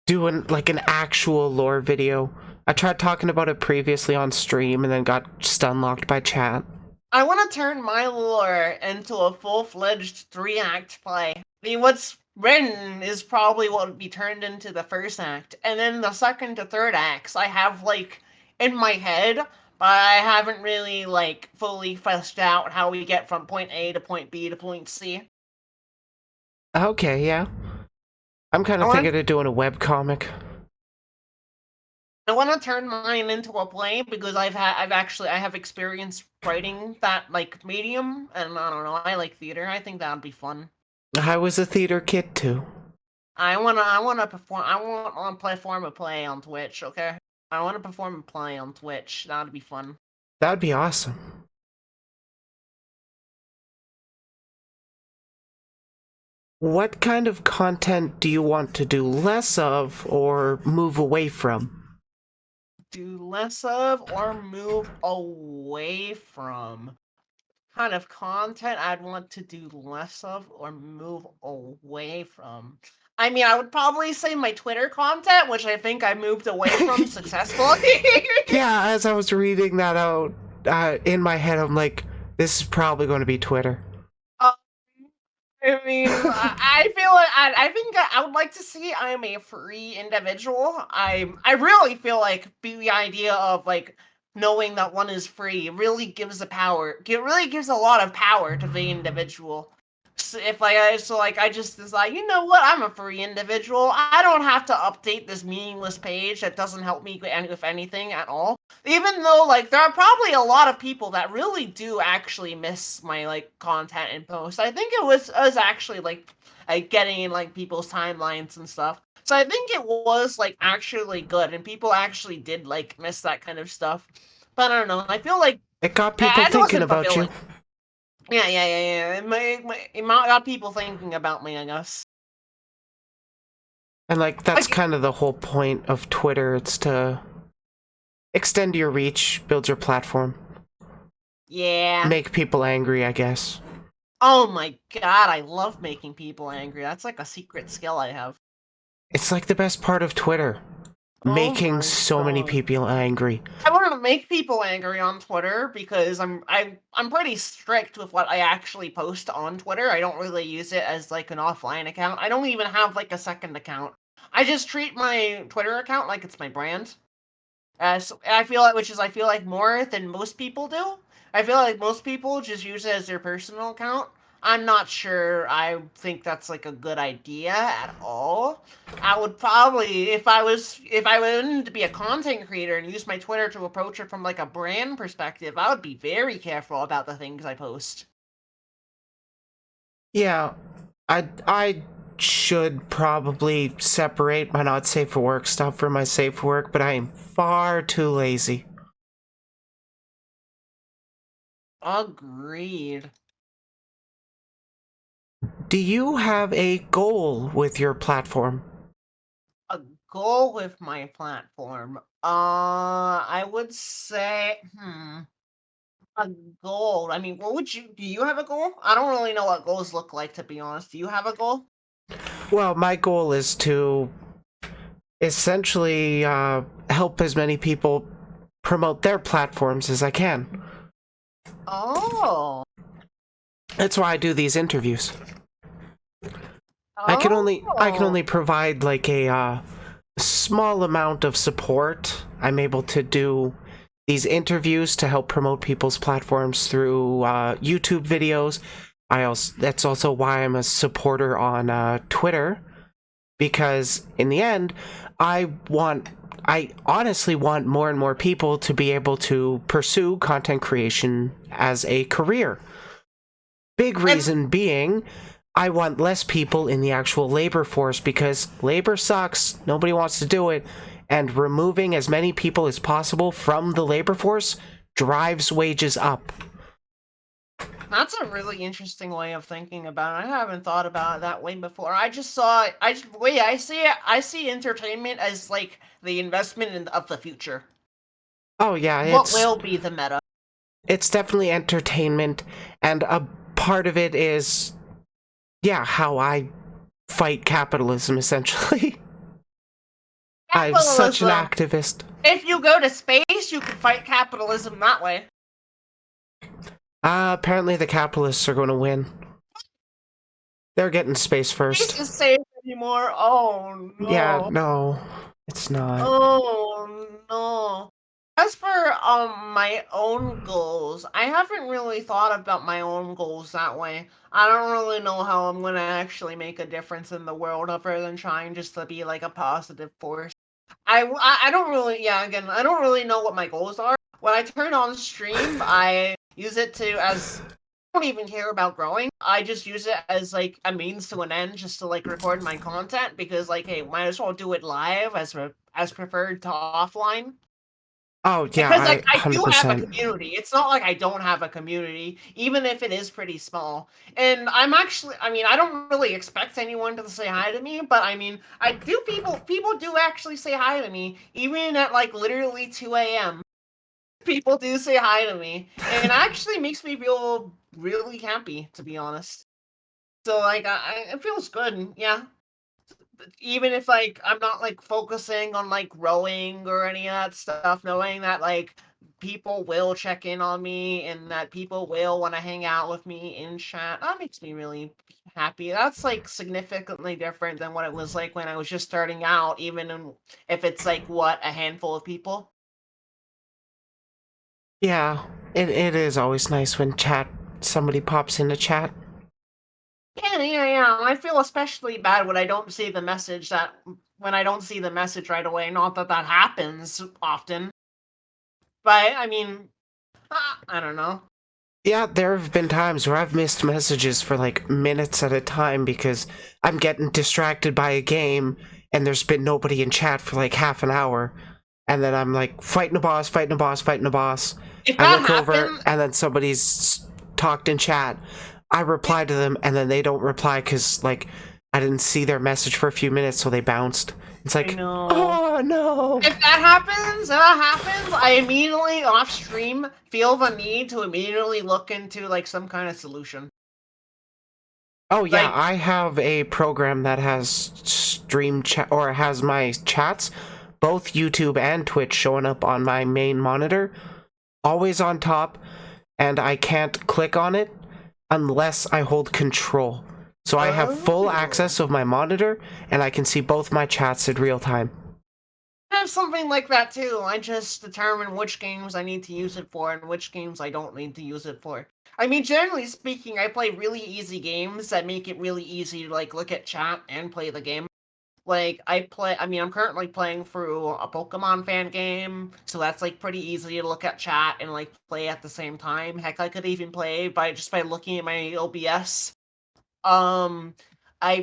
doing like an actual lore video. I tried talking about it previously on stream and then got stun locked by chat. I want to turn my lore into a full-fledged 3-act play. I mean, what's written is probably what would be turned into the first act, and then the second to third acts I have like in my head, but I haven't really like fully fleshed out how we get from point A to point B to point C. Okay, yeah. I'm kind of thinking of doing a webcomic. I want to turn mine into a play because I have experience writing that like medium, and I don't know, I like theater. I think that would be fun. I was a theater kid too. I wanna perform. I want to perform a play on Twitch. Okay, I want to perform a play on Twitch. That would be fun. That would be awesome. What kind of content do you want to do less of or move away from? Do less of or move away from? Kind of content I'd want to do less of or move away from. I mean, I would probably say my Twitter content, which I think I moved away from successfully. Yeah, as I was reading that out in my head, I'm like, this is probably going to be Twitter. I mean, I feel like I think I would like to see I'm a free individual. I really feel like the idea of like knowing that one is free really gives it really gives a lot of power to the individual. So if I just decide, you know what, I'm a free individual. I don't have to update this meaningless page that doesn't help me with anything at all. Even though like there are probably a lot of people that really do actually miss my like content and posts. I think it was actually like getting in like people's timelines and stuff. So I think it was like actually good, and people actually did like miss that kind of stuff. But I don't know. I feel like it got people thinking about you. Yeah. It got people thinking about me, I guess. And like that's kind of the whole point of Twitter. It's to extend your reach, build your platform. Yeah. Make people angry, I guess. Oh my god, I love making people angry. That's like a secret skill I have. It's like the best part of Twitter. Making so many people angry. I want to make people angry on Twitter because I'm pretty strict with what I actually post on Twitter. I don't really use it as like an offline account. I don't even have like a second account. I just treat my Twitter account like it's my brand. So I feel like more than most people do. I feel like most people just use it as their personal account. I'm not sure I think that's like a good idea at all. I would probably, if I wanted to be a content creator and use my Twitter to approach it from like a brand perspective, I would be very careful about the things I post. Yeah, I should probably separate my not safe for work stuff from my safe for work, but I am far too lazy. Agreed. Do you have a goal with your platform? A goal with my platform? I would say, a goal. I mean, do you have a goal? I don't really know what goals look like, to be honest. Do you have a goal? Well, my goal is to essentially help as many people promote their platforms as I can. Oh. That's why I do these interviews. Oh. I can only provide like a small amount of support. I'm able to do these interviews to help promote people's platforms through YouTube videos. That's also why I'm a supporter on Twitter, because in the end, I honestly want more and more people to be able to pursue content creation as a career. Big reason being, I want less people in the actual labor force because labor sucks, nobody wants to do it, and removing as many people as possible from the labor force drives wages up. That's a really interesting way of thinking about it. I haven't thought about it that way before. I see entertainment as like the investment of the future. Oh yeah, what will be the meta? It's definitely entertainment, and a part of it is, yeah, how I fight capitalism, essentially. I'm such an Capitalism. activist. If you go to space, you can fight capitalism that way. Apparently the capitalists are going to win. They're getting space Space first. is safe anymore. Oh Yeah, no. no, it's not. Oh no. As for my own goals, I haven't really thought about my own goals that way. I don't really know how I'm gonna actually make a difference in the world other than trying just to be like a positive force. I don't really, yeah, again, I don't really know what my goals are. When I turn on stream, I use it to as I don't even care about growing. I just use it as like a means to an end, just to like record my content because like, hey, might as well do it live as preferred to offline. Oh yeah, Because like I I do have a 100%. community. It's not like I don't have a community, even if it is pretty small. And I'm actually, I mean, I don't really expect anyone to say hi to me, but I mean, I do. People do actually say hi to me, even at like literally 2 a.m. People do say hi to me, and it actually makes me feel really happy, to be honest. So like, it feels good. Yeah, even if like I'm not like focusing on like growing or any of that stuff, knowing that like people will check in on me and that people will want to hang out with me in chat, that makes me really happy. That's like significantly different than what it was like when I was just starting out, if it's like what a handful of people. Yeah, it is always nice when somebody pops into chat. Yeah. I feel especially bad when I don't see the message that when I don't see the message right away. Not that that happens often, but I mean, I don't know. Yeah, there have been times where I've missed messages for like minutes at a time because I'm getting distracted by a game and there's been nobody in chat for like half an hour. And then I'm like fighting a boss, fighting a boss, fighting a boss. If I that look over happens, and then somebody's talked in chat. I reply to them and then they don't reply because like I didn't see their message for a few minutes, so they bounced. It's I like, know. oh no. If that happens, I immediately off stream feel the need to immediately look into like some kind of solution. Oh yeah, Like, I have a program that has stream chat or has my chats, both YouTube and Twitch showing up on my main monitor, always on top, and I can't click on it unless I hold control. So I have full oh, access of my monitor and I can see both my chats in real time. I have something like that too. I just determine which games I need to use it for and which games I don't need to use it for. I mean, generally speaking, I play really easy games that make it really easy to like look at chat and play the game. Like I mean, I'm currently playing through a Pokemon fan game, so that's like pretty easy to look at chat and like play at the same time. Heck, I could even play by looking at my OBS. Um, I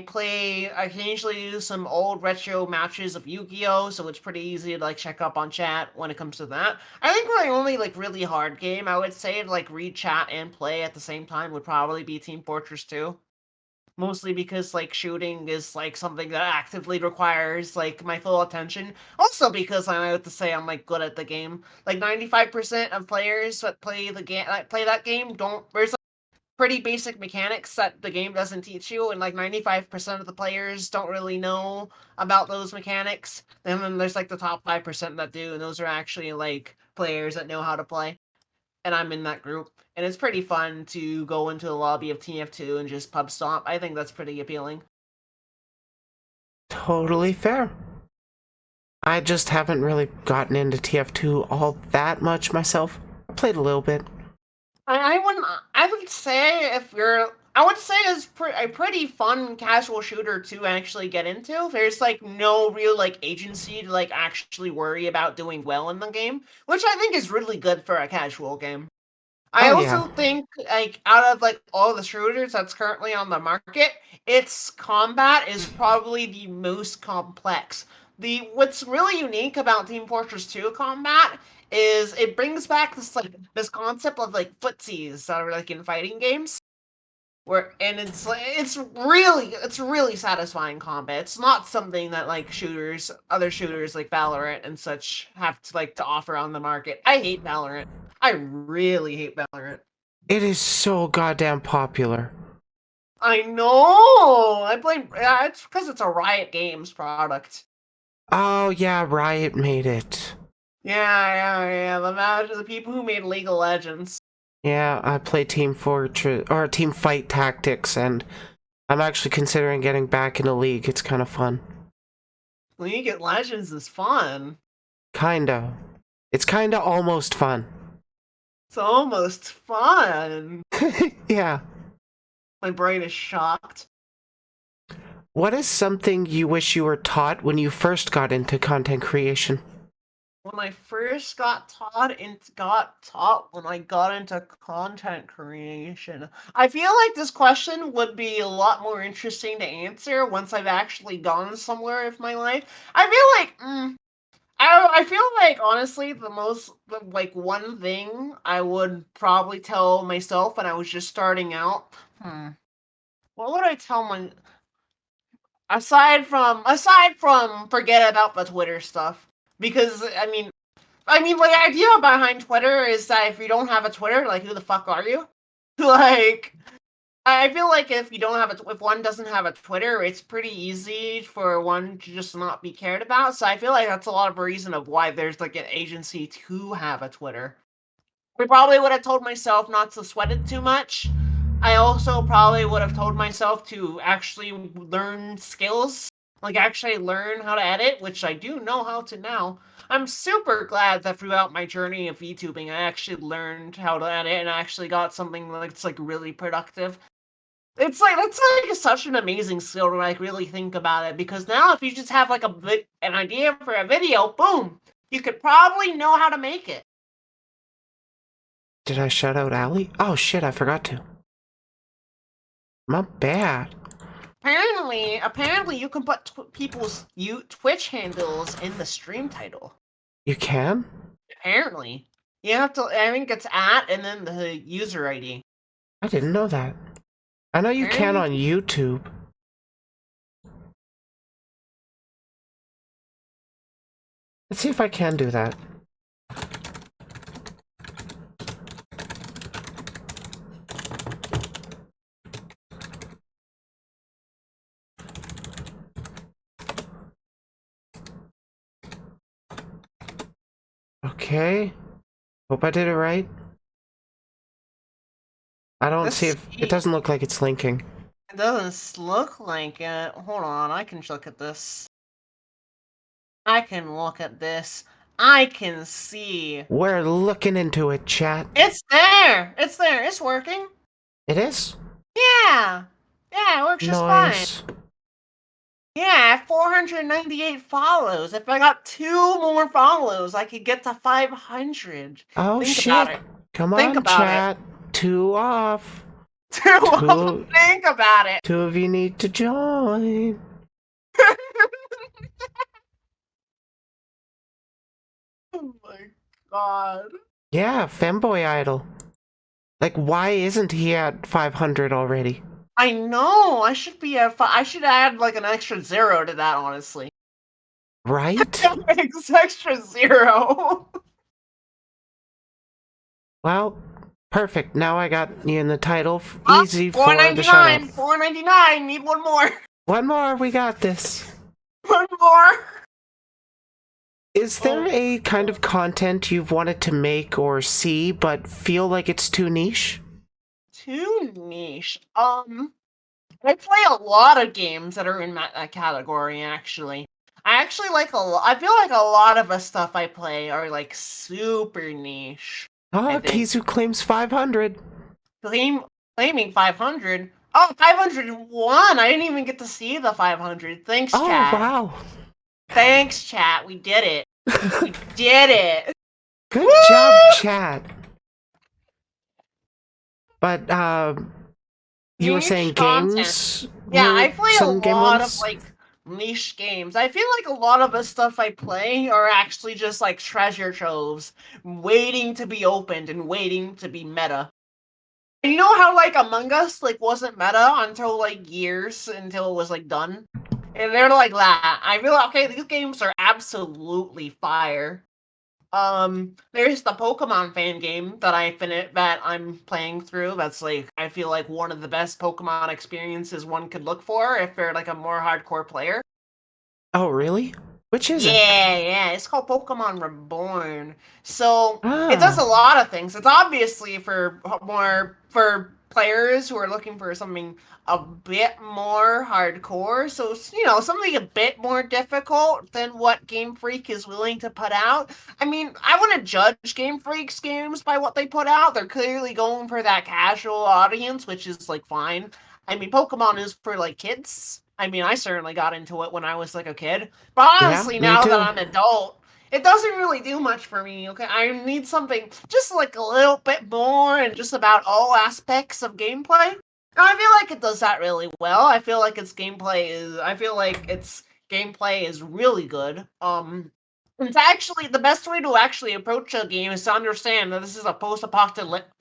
can usually do some old retro matches of Yu-Gi-Oh, so it's pretty easy to like check up on chat when it comes to that. I think my only like really hard game I would say to like read chat and play at the same time would probably be Team Fortress 2. Mostly because like shooting is like something that actively requires like my full attention. Also because I have to say I'm like good at the game. Like 95% of players that play the game play that game don't there's like pretty basic mechanics that the game doesn't teach you, and like 95% of the players don't really know about those mechanics. And then there's like the top 5% that do, and those are actually like players that know how to play, and I'm in that group. And it's pretty fun to go into the lobby of TF2 and just pub stomp. I think that's pretty appealing. Totally fair. I just haven't really gotten into TF2 all that much myself. I played a little bit. I wouldn't. I would say if you're. I would say it's a pretty fun casual shooter to actually get into. There's like no real like agency to like actually worry about doing well in the game, which I think is really good for a casual game. I Oh yeah. also think like out of like all the shooters that's currently on the market, its combat is probably the most complex. The What's really unique about Team Fortress 2 combat is it brings back this concept of like footsies that are like in fighting games. And it's really satisfying combat. It's not something that like other shooters like Valorant and such have to like to offer on the market. I hate Valorant. I really hate Valorant. It is so goddamn popular. I know. I blame. Yeah, it's because it's a Riot Games product. Oh yeah, Riot made it. Yeah. The people who made League of Legends. Yeah, I play Team Fortress or Team Fight Tactics, and I'm actually considering getting back into League. It's kind of fun. League of Legends is fun. Kinda. It's kinda almost fun. It's almost fun. Yeah. My brain is shocked. What is something you wish you were taught when you first got into content creation? When I first got taught when I got into content creation. I feel like this question would be a lot more interesting to answer once I've actually gone somewhere with my life. I feel like I feel like honestly like one thing I would probably tell myself when I was just starting out. What would I tell my aside from forget about the Twitter stuff? Because I mean, the idea behind Twitter is that if you don't have a Twitter, like, who the fuck are you? Like, I feel like if you don't have if one doesn't have a Twitter, it's pretty easy for one to just not be cared about. So I feel like that's a lot of a reason of why there's like an agency to have a Twitter. I probably would have told myself not to sweat it too much. I also probably would have told myself to actually learn skills, like actually learn how to edit, which I do know how to now. I'm super glad that throughout my journey of VTubing, I actually learned how to edit and I actually got something that's like really productive. It's like that's like such an amazing skill to like really think about it because now if you just have like an idea for a video, boom, you could probably know how to make it. Did I shout out Allie? Oh shit, I forgot to. My bad. Apparently, you can put people's Twitch handles in the stream title. You can? Apparently, you have to. I think it's at and then the user ID. I didn't know that. I know you can on YouTube. Let's see if I can do that. Okay. Hope I did it right. I don't see if it doesn't look like it's linking. It doesn't look like it. Hold on, I can look at this. I can look at this. I can see. We're looking into it, chat. It's there. It's there. It's working. It is? Yeah. Yeah, it works just Nice. fine. Yeah, I have 498 follows. If I got 2 more follows, I could get to 500. Oh Think shit. about it. Come Think on, about chat. 2 off. Think about it. 2 of you need to join. Oh my god. Yeah, Femboy Idol. Like, why isn't he at 500 already? I know. I should be at I should add like an extra 0 to that, honestly. Right? Extra 0. Well, perfect. Now I got you in the title. Easy for the shout out. $4.99. Need one more. One more, we got this. One more. Is there a kind of content you've wanted to make or see but feel like it's too niche? Too niche. I play a lot of games that are in that category, actually. I actually like a lot. I feel like a lot of the stuff I play are like super niche. Oh, Kizu claims 500. Claiming 500. Oh, 501. I didn't even get to see the 500. Thanks, chat. Oh, wow. Thanks, chat. We did it. We did it. Good job, chat. But, you were saying games? Yeah, I play a lot of, like, niche games. I feel like a lot of the stuff I play are actually just, like, treasure troves, waiting to be opened and waiting to be meta. And you know how, like, Among Us, like, wasn't meta until, like, years until it was, like, done? And they're like that. I feel like, okay, these games are absolutely fire. There's the Pokemon fan game that I'm playing through. That's like I feel like one of the best Pokemon experiences one could look for if they're like a more hardcore player. Oh, really? Which is it? Yeah, it's called Pokemon Reborn. So it does a Ah, lot of things. It's obviously for more for players who are looking for something a bit more hardcore. So something a bit more difficult than what Game Freak is willing to put out. I mean, I wouldn't judge Game Freak's games by what they put out. They're clearly going for that casual audience, which is like fine. I mean, Pokemon is for like kids. I mean, I certainly got into it when I was like a kid. But yeah, honestly, me now that too. I'm an adult, it doesn't really do much for me. Okay, I need something just like a little bit more and just about all aspects of gameplay. And I feel like it does that really well. I feel like its gameplay is really good. It's actually the best way to actually approach a game is to understand that this is a post-apocalyptic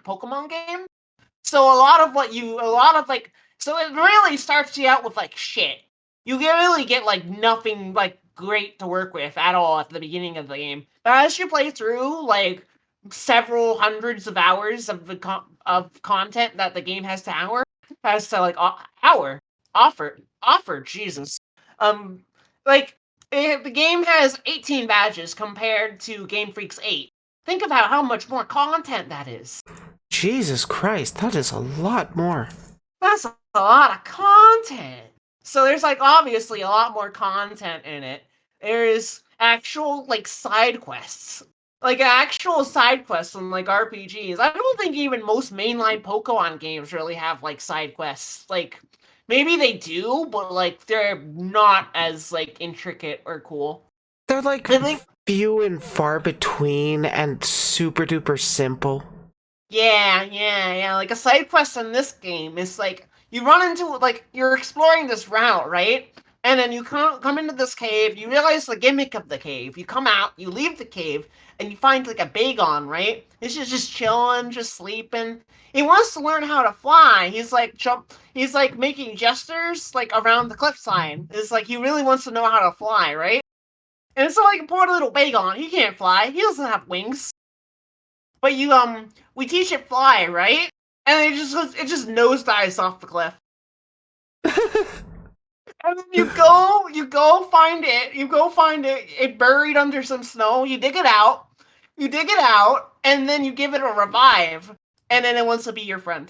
Pokemon game. So a lot of like, so it really starts you out with like shit. Really get like nothing like great to work with at all at the beginning of the game. But as you play through like several hundreds of hours of of content that the game has to like hour offer Jesus, um, like the game has 18 badges compared to Game Freak's 8. Think about how much more content that is. Jesus Christ, that is a lot more. That's a lot of content. So there's like obviously a lot more content in it. There's actual like side quests. Like actual side quests in like RPGs. I don't think even most mainline Pokemon games really have like side quests. Like maybe they do, but like they're not as like intricate or cool. They're like I think few and far between and super duper simple. yeah. Like a side quest in this game is like you run into like you're exploring this route, right? And then you come into this cave. You realize the gimmick of the cave. You come out, you leave the cave, and you find like a Bagon, right? He's just chilling, just sleeping. He wants to learn how to fly. He's like making gestures like around the cliff sign. It's like he really wants to know how to fly, right? And it's like a poor little Bagon. He can't fly. He doesn't have wings. But we teach it fly, right? And it just nosedives off the cliff. And then you go find it buried under some snow. You dig it out, and then you give it a revive, and then it wants to be your friend.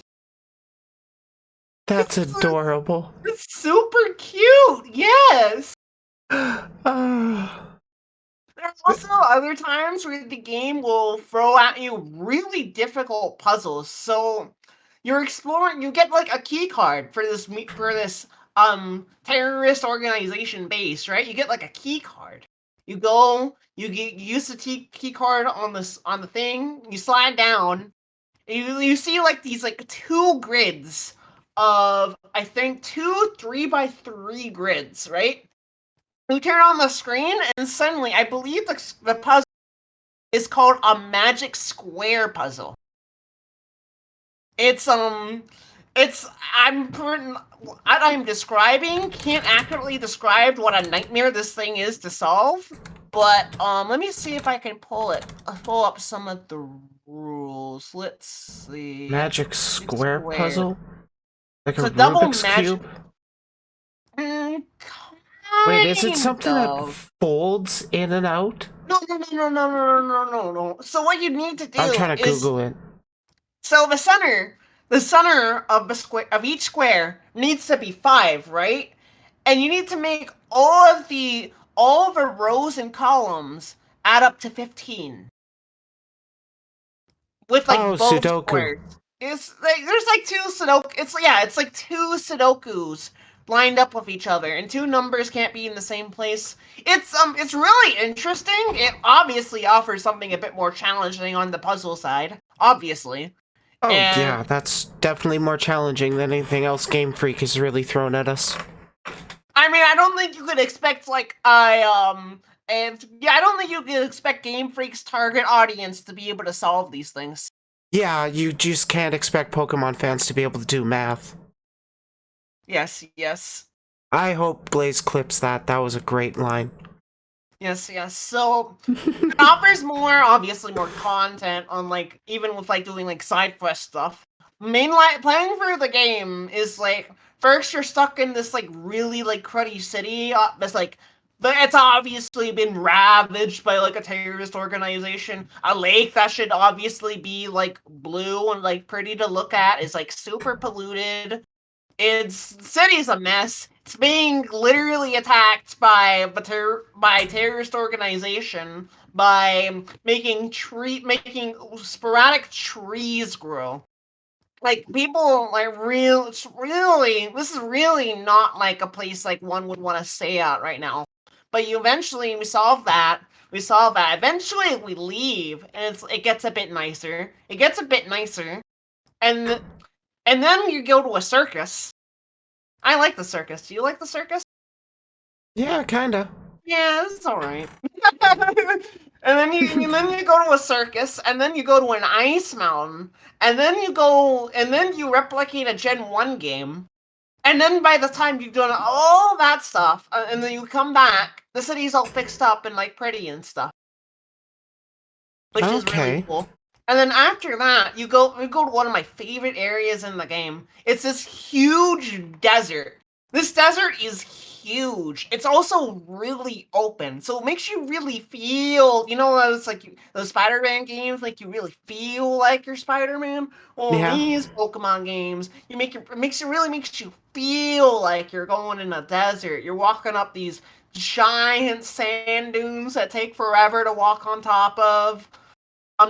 That's It's, adorable. it's super cute. Yes. Ah. There are also other times where the game will throw at you really difficult puzzles. So you're exploring, you get like a key card for this terrorist organization base, right? You get like a key card. You use the key card on the thing. You slide down. You see like these like two grids of I think two 3x3 grids, right? You turn on the screen, and suddenly, I believe the puzzle is called a magic square puzzle. It's it's I'm describing can't accurately describe what a nightmare this thing is to solve. But let me see if I can pull up some of the rules. Let's see. Magic Magic square square. puzzle? Like It's a a double Rubik's magic. Cube? Mm, Wait, is it kind something that of. folds in and out? No. So what you need to I'm do trying to is Google it. so the center of the square of each square needs to be 5, right? And you need to make all of the rows and columns add up to 15 with Oh, like both Sudoku. squares. It's like there's like two Sudoku. It's like two Sudokus lined up with each other, and two numbers can't be in the same place. It's really interesting. It obviously offers something a bit more challenging on the puzzle side, obviously. Oh, And yeah, that's definitely more challenging than anything else Game Freak has really thrown at us. I mean, I don't think you could expect and yeah, I don't think you could expect Game Freak's target audience to be able to solve these things. Yeah, you just can't expect Pokemon fans to be able to do math. Yes. I hope Blaze clips that. That was a great line. Yes. So it offers obviously more content on like even with like doing like side quest stuff. Mainline playing through the game is like first you're stuck in this like really like cruddy city. This like But it's obviously been ravaged by like a terrorist organization. A lake that should obviously be like blue and like pretty to look at is like super polluted. Its the city's a mess. It's being literally attacked by by terrorist organization by making sporadic trees grow. Like people like real it's really this is really not like a place like one would want to stay at right now. But you eventually we solve that. We solve that. Eventually we leave and it gets a bit nicer. It gets a bit nicer. And and then you go to a circus. I like the circus. Do you like the circus? Yeah, kinda. Yeah, it's all right. And then you go to a circus, and then you go to an ice mountain, and then you replicate a Gen 1 game. And then by the time you've done all that stuff, and then you come back, the city's all fixed up and like pretty and stuff, which is really Okay. cool. And then after that, you go to one of my favorite areas in the game. It's this huge desert. This desert is huge. It's also really open, so it makes you really feel. You know, those like those Spider-Man games, like you really feel like you're Spider-Man. Well, in Yeah. these Pokemon games, it really makes you feel like you're going in a desert. You're walking up these giant sand dunes that take forever to walk on top of.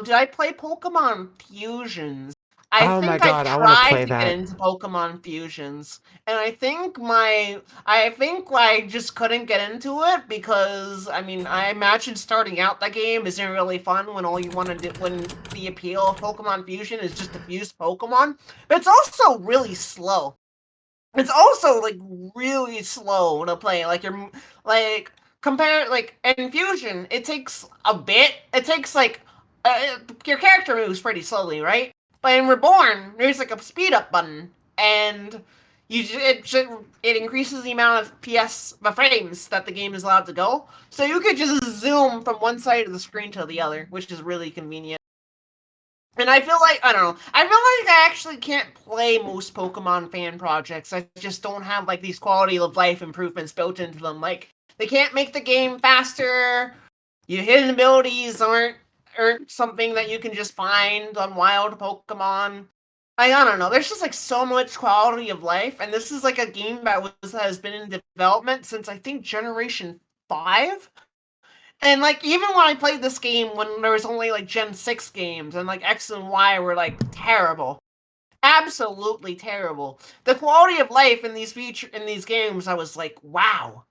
Did I play Pokemon Fusions? I Oh my think I god, I want to tried play to get that. into Pokemon Fusions, and I think I just couldn't get into it because I mean I imagine starting out the game isn't really fun when all you want to do when the appeal of Pokemon Fusion is just to fuse Pokemon, but it's also really slow. It's also like really slow to play. Like you're like compare like in Fusion, it takes a bit. It takes like your character moves pretty slowly, right? But in Reborn, there's like a speed up button, and it increases the amount of the frames that the game is allowed to go. So you could just zoom from one side of the screen to the other, which is really convenient. And I feel like I don't know. I feel like I actually can't play most Pokemon fan projects. I just don't have like these quality of life improvements built into them. Like they can't make the game faster. Your hidden abilities aren't something that you can just find on wild Pokemon. I don't know. There's just like so much quality of life, and this is like a game that has been in development since I think Generation 5. And like even when I played this game when there was only like Gen 6 games and like X and Y were like terrible. Absolutely terrible. The quality of life in these games, I was like, wow.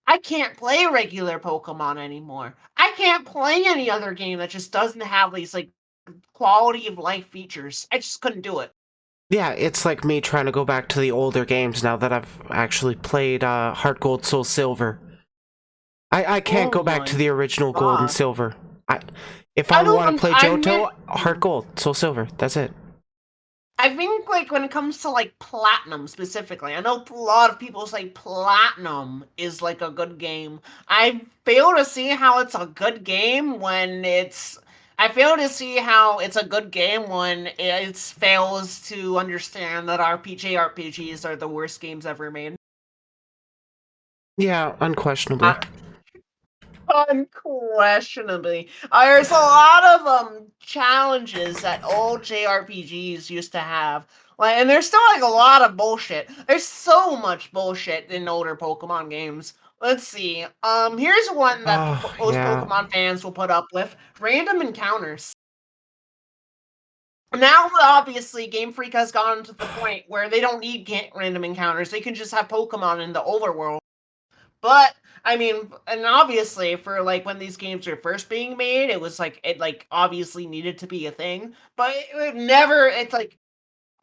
I can't play regular Pokemon anymore. I can't play any other game that just doesn't have these like quality of life features. I just couldn't do it. Yeah, it's like me trying to go back to the older games now that I've actually played Heart Gold, Soul Silver. I can't Oh go back to my the original Gold and god. Silver. If I want to play I mean, Johto, Heart Gold, Soul Silver. That's it. I think like when it comes to like platinum specifically, I know a lot of people say platinum is like a good game. I fail to see how it's a good game when it's. I fail to see how it's a good game when it fails to understand that RPGs are the worst games ever made. Yeah, unquestionably. Unquestionably. There's a lot of challenges that old JRPGs used to have. Like and there's still like a lot of bullshit. There's so much bullshit in older Pokemon games. Let's see. Here's one that Oh, most yeah. Pokemon fans will put up with. Random encounters. Now, obviously, Game Freak has gone to the point where they don't need random encounters. They can just have Pokemon in the overworld. But I mean, and obviously for like when these games were first being made, it was like it like obviously needed to be a thing. But it never it's like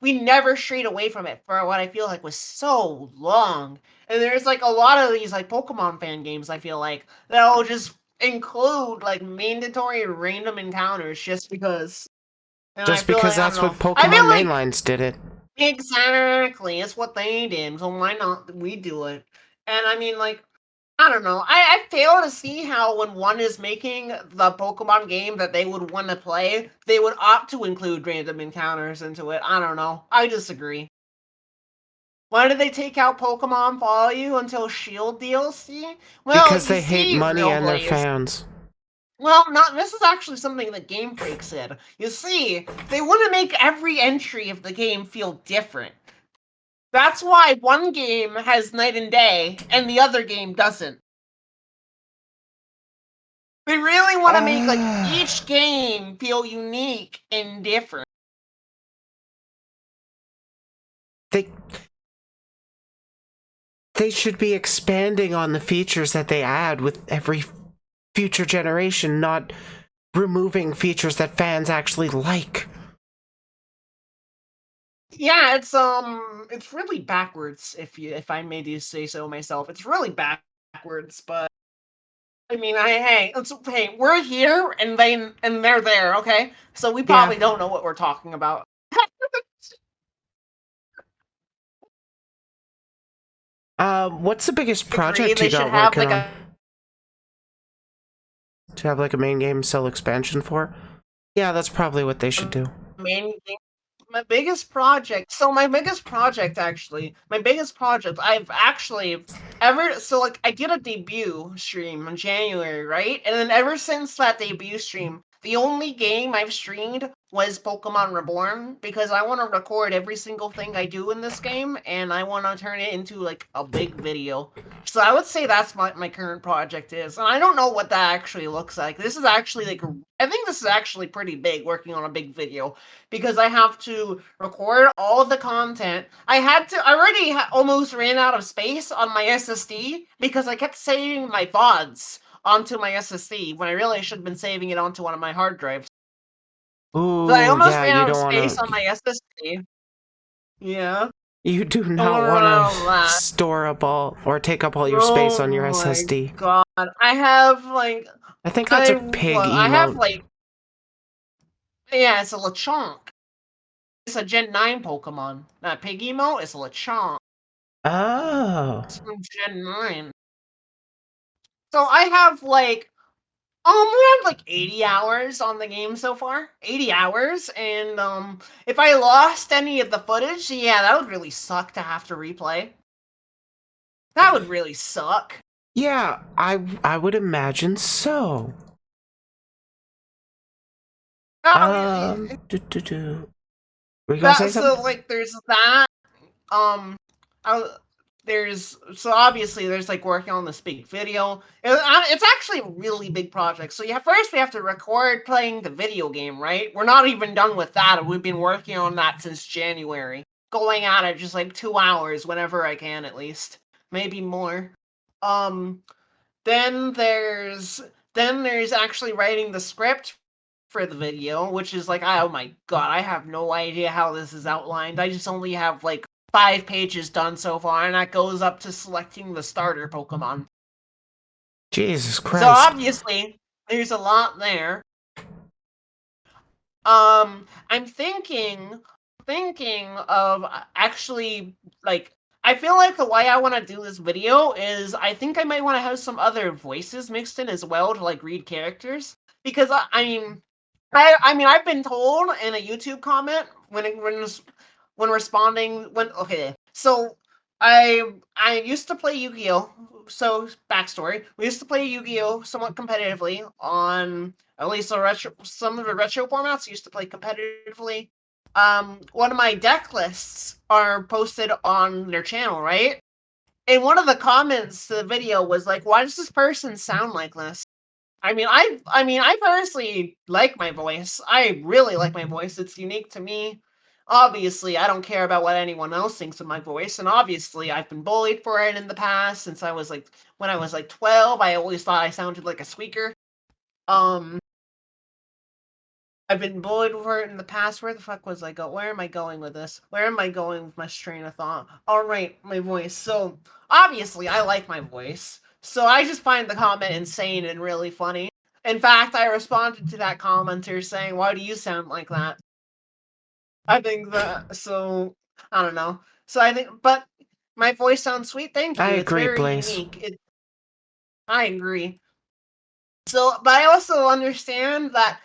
we never strayed away from it for what I feel like was so long. And there's like a lot of these like Pokemon fan games I feel like that'll just include like mandatory random encounters just because. And I Just feel because like I don't that's know. what I Pokemon feel like Mainlines did it. exactly it's what they did, so why not we do it? And I mean like I don't know. I fail to see how when one is making the Pokemon game that they would want to play, they would opt to include random encounters into it. I don't know. I disagree. Why did they take out Pokemon Follow You until Shield DLC? Well, Because you they hate see, money Real and their Blaze. fans. Well, not this is actually something that Game Freak said. You see, they want to make every entry of the game feel different. That's why one game has night and day and the other game doesn't. They really want to make like each game feel unique and different. They they should be expanding on the features that they add with every future generation, not removing features that fans actually like. Yeah, it's really backwards if I may do say so myself. It's really backwards, but I mean, hey, we're here and they're there, okay? So we Yeah. probably don't know what we're talking about. What's the biggest Agree, project you they should got have working like on? a To have like a main game sell expansion for? Yeah, that's probably what they should do. main game. My biggest project. So my biggest project, I've actually like I did a debut stream in January, right? And then ever since that debut stream, the only game I've streamed was Pokemon Reborn because I want to record every single thing I do in this game and I want to turn it into like a big video. So I would say that's what my current project is. And I don't know what that actually looks like. This is actually like I think this is actually pretty big working on a big video because I have to record all of the content. I already almost ran out of space on my SSD because I kept saving my VODs onto my SSD when I really should have been saving it onto one of my hard drives. So I Ooh, almost yeah, ran you out of don't space want on to. my SSD. Yeah, You do don't not want to want run out of to that. store up all or take up all your space Oh on your my SSD. god. I have like I think that's a pig I have emote. like yeah, it's a Lechonk. It's a Gen 9 Pokemon. Not Pig emote, it's a Lechonk. Oh. It's from Gen 9. So I have like we have like 80 hours on the game so far. 80 hours and if I lost any of the footage, yeah, that would really suck to have to replay. That would really suck. Yeah, I would imagine so. Oh, Were you gonna say that something? so like there's that. Um, I, there's so obviously there's like working on this big video. It's actually a really big project. So yeah, first we have to record playing the video game, right? We're not even done with that. We've been working on that since January, going at it just like 2 hours whenever I can, at least, maybe more. Um, then there's actually writing the script for the video, which is like, oh my god, I have no idea how this is outlined. I just only have like 5 pages done so far, and that goes up to selecting the starter Pokemon. Jesus So Christ. obviously, there's a lot there. I'm thinking of actually like I feel like the way I want to do this video is I think I might want to have some other voices mixed in as well to like read characters because I mean I've been told in a YouTube comment when responding when okay so I used to play Yu-Gi-Oh! So backstory, we used to play Yu-Gi-Oh! Somewhat competitively on at least some of the retro formats used to play competitively. One of my deck lists are posted on their channel, right? And one of the comments to the video was like, "Why does this person sound like this?" I personally like my voice. I really like my voice. It's unique to me. Obviously, I don't care about what anyone else thinks of my voice, and obviously, I've been bullied for it in the past since I was like when I was like 12. I always thought I sounded like a squeaker. Um, I've been bullied for it in the past. Where the fuck was I go? Where am I going with this? Where am I going with my train of thought? All right, my voice. So obviously, I like my voice. So I just find the comment insane and really funny. In fact, I responded to that commenter saying, "Why do you sound like that?" I think that so. I don't know. So I think, but my voice sounds sweet. Thank I you. It's agree, very Blaze. unique. I agree. So, but I also understand that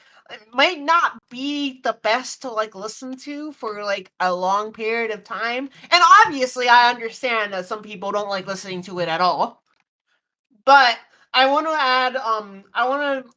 might not be the best to like listen to for like a long period of time. And obviously, I understand that some people don't like listening to it at all. But I want to add,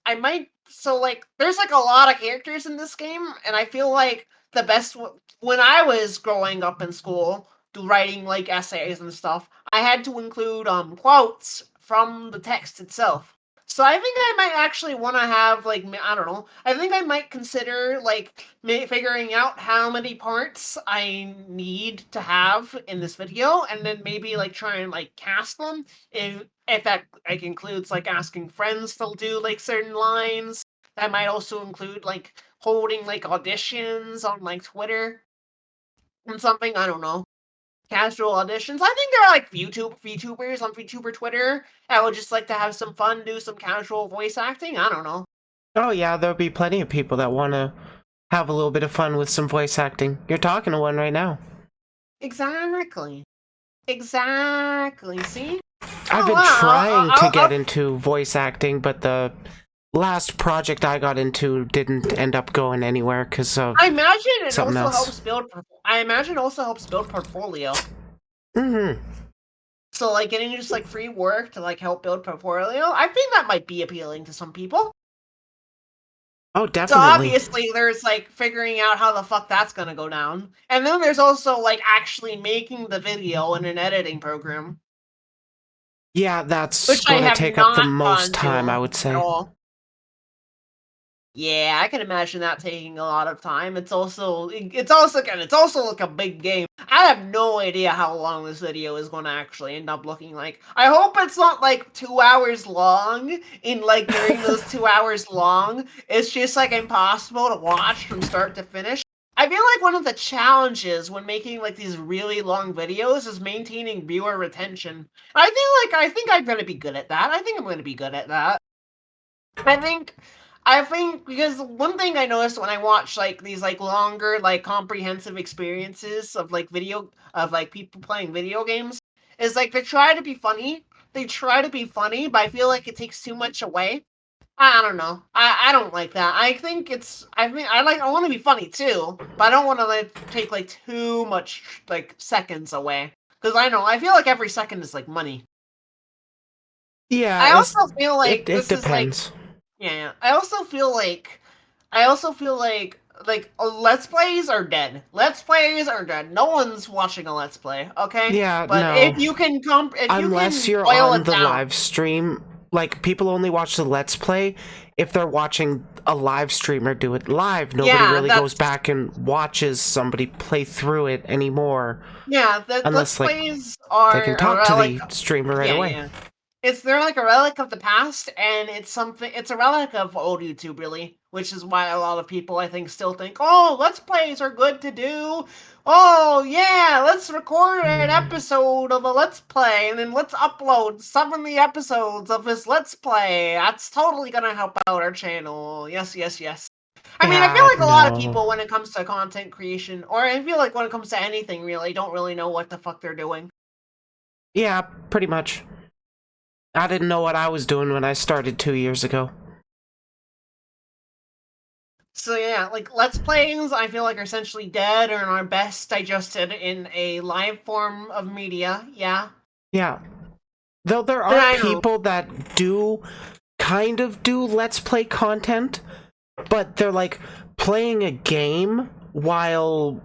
I might, so like, there's like a lot of characters in this game, and I feel like the best, when I was growing up in school, writing like essays and stuff, I had to include quotes from the text itself. So I think I might actually want to have like, I don't know, I think I might consider like figuring out how many parts I need to have in this video, and then maybe like try and like cast them if that like includes like asking friends to do like certain lines. That might also include like holding like auditions on like Twitter and something. I don't know. Casual auditions. I think there are like VTubers on VTuber Twitter that would just like to have some fun, do some casual voice acting. I don't know. Oh yeah, there'll be plenty of people that want to have a little bit of fun with some voice acting. You're talking to one right now. Exactly. Exactly. See? I've Oh been wow. trying to get into voice acting, but the last project I got into didn't end up going anywhere because of I imagine it something also else. helps build. I imagine it also helps build portfolio. Mm-hmm. So like getting just like free work to like help build portfolio, I think that might be appealing to some people. Oh, So definitely. obviously there's like figuring out how the fuck that's gonna go down. And then there's also like actually making the video in an editing program, Yeah, that's which I going to have take up the not most gone time, I to would at say. all. Yeah, I can imagine that taking a lot of time. It's also like a big game. I have no idea how long this video is going to actually end up looking like. I hope it's not like 2 hours long. In like during those 2 hours long, it's just like impossible to watch from start to finish. I feel like one of the challenges when making like these really long videos is maintaining viewer retention. I think I'm gonna be good at that. I think I'm gonna be good at that. I think because one thing I noticed when I watch like these like longer like comprehensive experiences of like video of like people playing video games is like they try to be funny. They try to be funny, but I feel like it takes too much away. I don't know. I don't like that. I want to be funny too, but I don't want to like take like too much like seconds away because I feel like every second is like money. Yeah, I also feel like it this is like depends. yeah. I also feel like let's plays are dead. Let's plays are dead. No one's watching a let's play, okay? Yeah, But no. if you Unless can you're boil on it the down, live stream, like people only watch the let's play if they're watching a live streamer do it live. Nobody yeah, really goes that's back and watches somebody play through it anymore yeah, that let's unless like plays they can are talk a to relic. the streamer right Yeah, away. yeah. They're like a relic of the past, and it's a relic of old YouTube, really, which is why a lot of people I think still think, oh, let's plays are good to do. Oh yeah, let's record an episode of a let's play, and then let's upload 70 episodes of this let's play. That's totally gonna help out our channel. Yes, yes, yes. I mean, I feel Yeah, like a lot of no. people, when it comes to content creation, or I feel like when it comes to anything, really, don't really know what the fuck they're doing. Yeah, pretty much. I didn't know what I was doing when I started 2 years ago. So yeah, like let's plays, I feel like are essentially dead and are best digested in a live form of media. Yeah, Yeah. Though there and are I know. people that do kind of do let's play content, but they're like playing a game while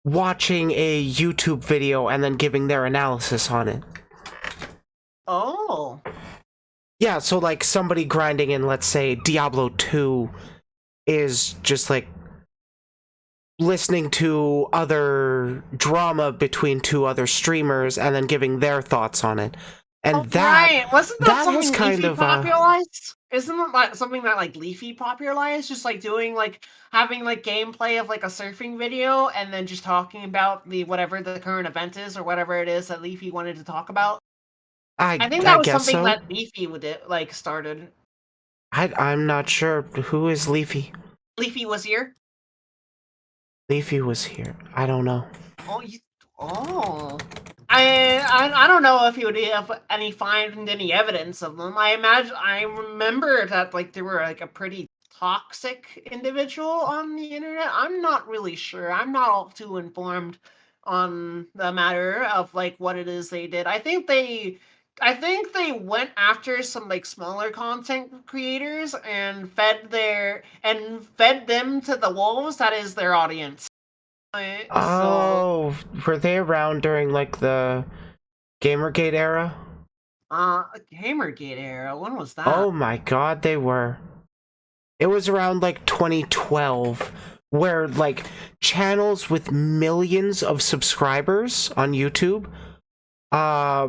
watching a YouTube video and then giving their analysis on it. Oh, Yeah, so like somebody grinding in, let's say, Diablo 2 is just like listening to other drama between two other streamers and then giving their thoughts on it. And oh right. Wasn't that that has something kind Leafy of popularized? Isn't it like something that like Leafy popularized? Just like doing like having like gameplay of like a surfing video and then just talking about the whatever the current event is or whatever it is that Leafy wanted to talk about. I think I that was guess something so. that Leafy would like started. I'm not sure who is Leafy. Leafy was here. Leafy was here. I don't know. Oh, oh. I don't know if you would have find any evidence of them. I remember that like they were like a pretty toxic individual on the internet. I'm not really sure. I'm not all too informed on the matter of like what it is they did. I think they went after some like smaller content creators and fed them to the wolves that is their audience. So Oh, were they around during like the Gamergate era? Gamergate era, when was that? Oh my god, they were. It was around like 2012, where like channels with millions of subscribers on YouTube uh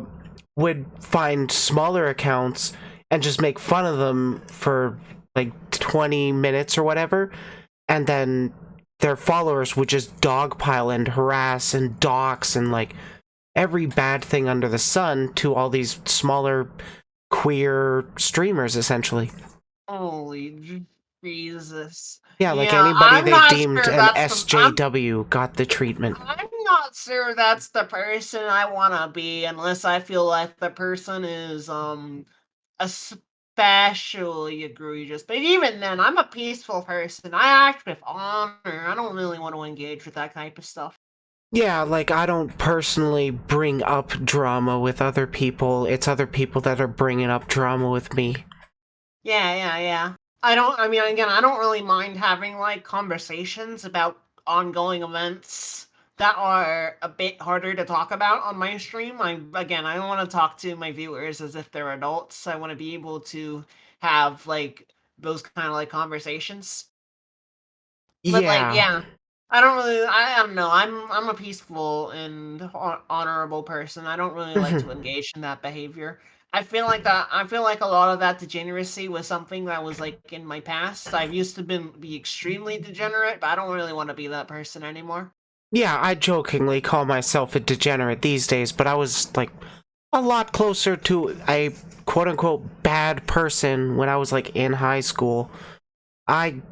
would find smaller accounts and just make fun of them for like 20 minutes or whatever, and then their followers would just dogpile and harass and dox and like every bad thing under the sun to all these smaller queer streamers essentially. Holy Jesus. Yeah, like Yeah, anybody I'm they not deemed sure an that's the SJW got the treatment. I'm not sure that's the person I want to be unless I feel like the person is especially egregious. But even then, I'm a peaceful person. I act with honor. I don't really want to engage with that type of stuff. Yeah, like I don't personally bring up drama with other people. It's other people that are bringing up drama with me. Yeah. I mean, again, I don't really mind having like conversations about ongoing events that are a bit harder to talk about on my stream. I don't want to talk to my viewers as if they're adults. I want to be able to have like those kind of like conversations. But like, Yeah. yeah, I don't know. I'm a peaceful and honorable person. I don't really like to engage in that behavior. I feel like a lot of that degeneracy was something that was like in my past. I've used to be extremely degenerate, but I don't really want to be that person anymore. Yeah, I jokingly call myself a degenerate these days, but I was like a lot closer to a quote-unquote bad person when I was like in high school. I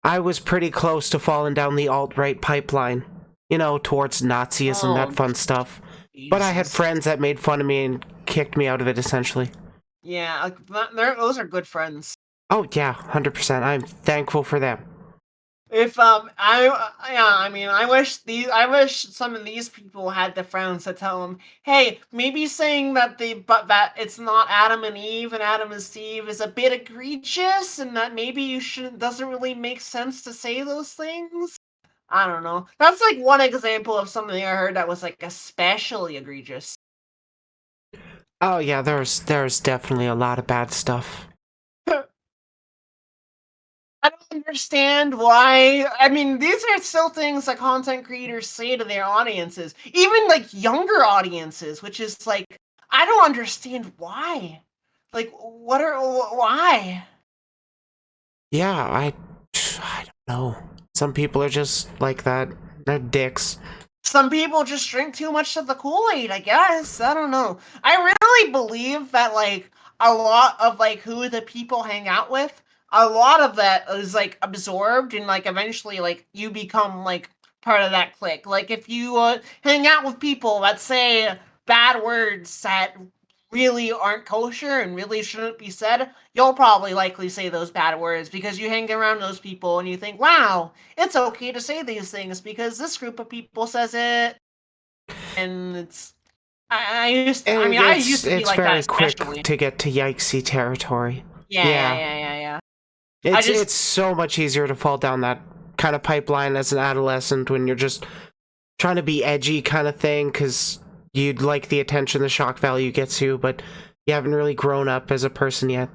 I was pretty close to falling down the alt-right pipeline, you know, towards Nazism, that Oh, fun stuff. But I had Jesus. friends that made fun of me and kicked me out of it, essentially. Yeah, those are good friends. Oh, yeah, 100%. I'm thankful for them. If yeah, I mean, I wish some of these people had the friends to tell them, hey, maybe saying that that it's not Adam and Eve and Adam and Steve is a bit egregious, and that maybe you shouldn't doesn't really make sense to say those things. I don't know. That's like one example of something I heard that was like especially egregious. Oh, yeah, there's definitely a lot of bad stuff. I don't understand why. I mean, these are still things that content creators say to their audiences, even like younger audiences, which is like, I don't understand why. Like, why? Yeah, I don't know. Some people are just like that. They're dicks. Some people just drink too much of the Kool-Aid, I guess. I don't know. I really believe that like a lot of like who the people hang out with, a lot of that is like absorbed and like eventually like you become like part of that clique. Like if you hang out with people that say bad words that really aren't kosher and really shouldn't be said, you'll probably likely say those bad words because you hang around those people and you think, wow, it's okay to say these things because this group of people says it. And it's, I mean, I used to be It's like that, very quick especially. to get to yikesy territory. Yeah. Yeah. I It's just, so much easier to fall down that kind of pipeline as an adolescent when you're just trying to be edgy kind of thing because you'd like the attention the shock value gets you, but you haven't really grown up as a person yet.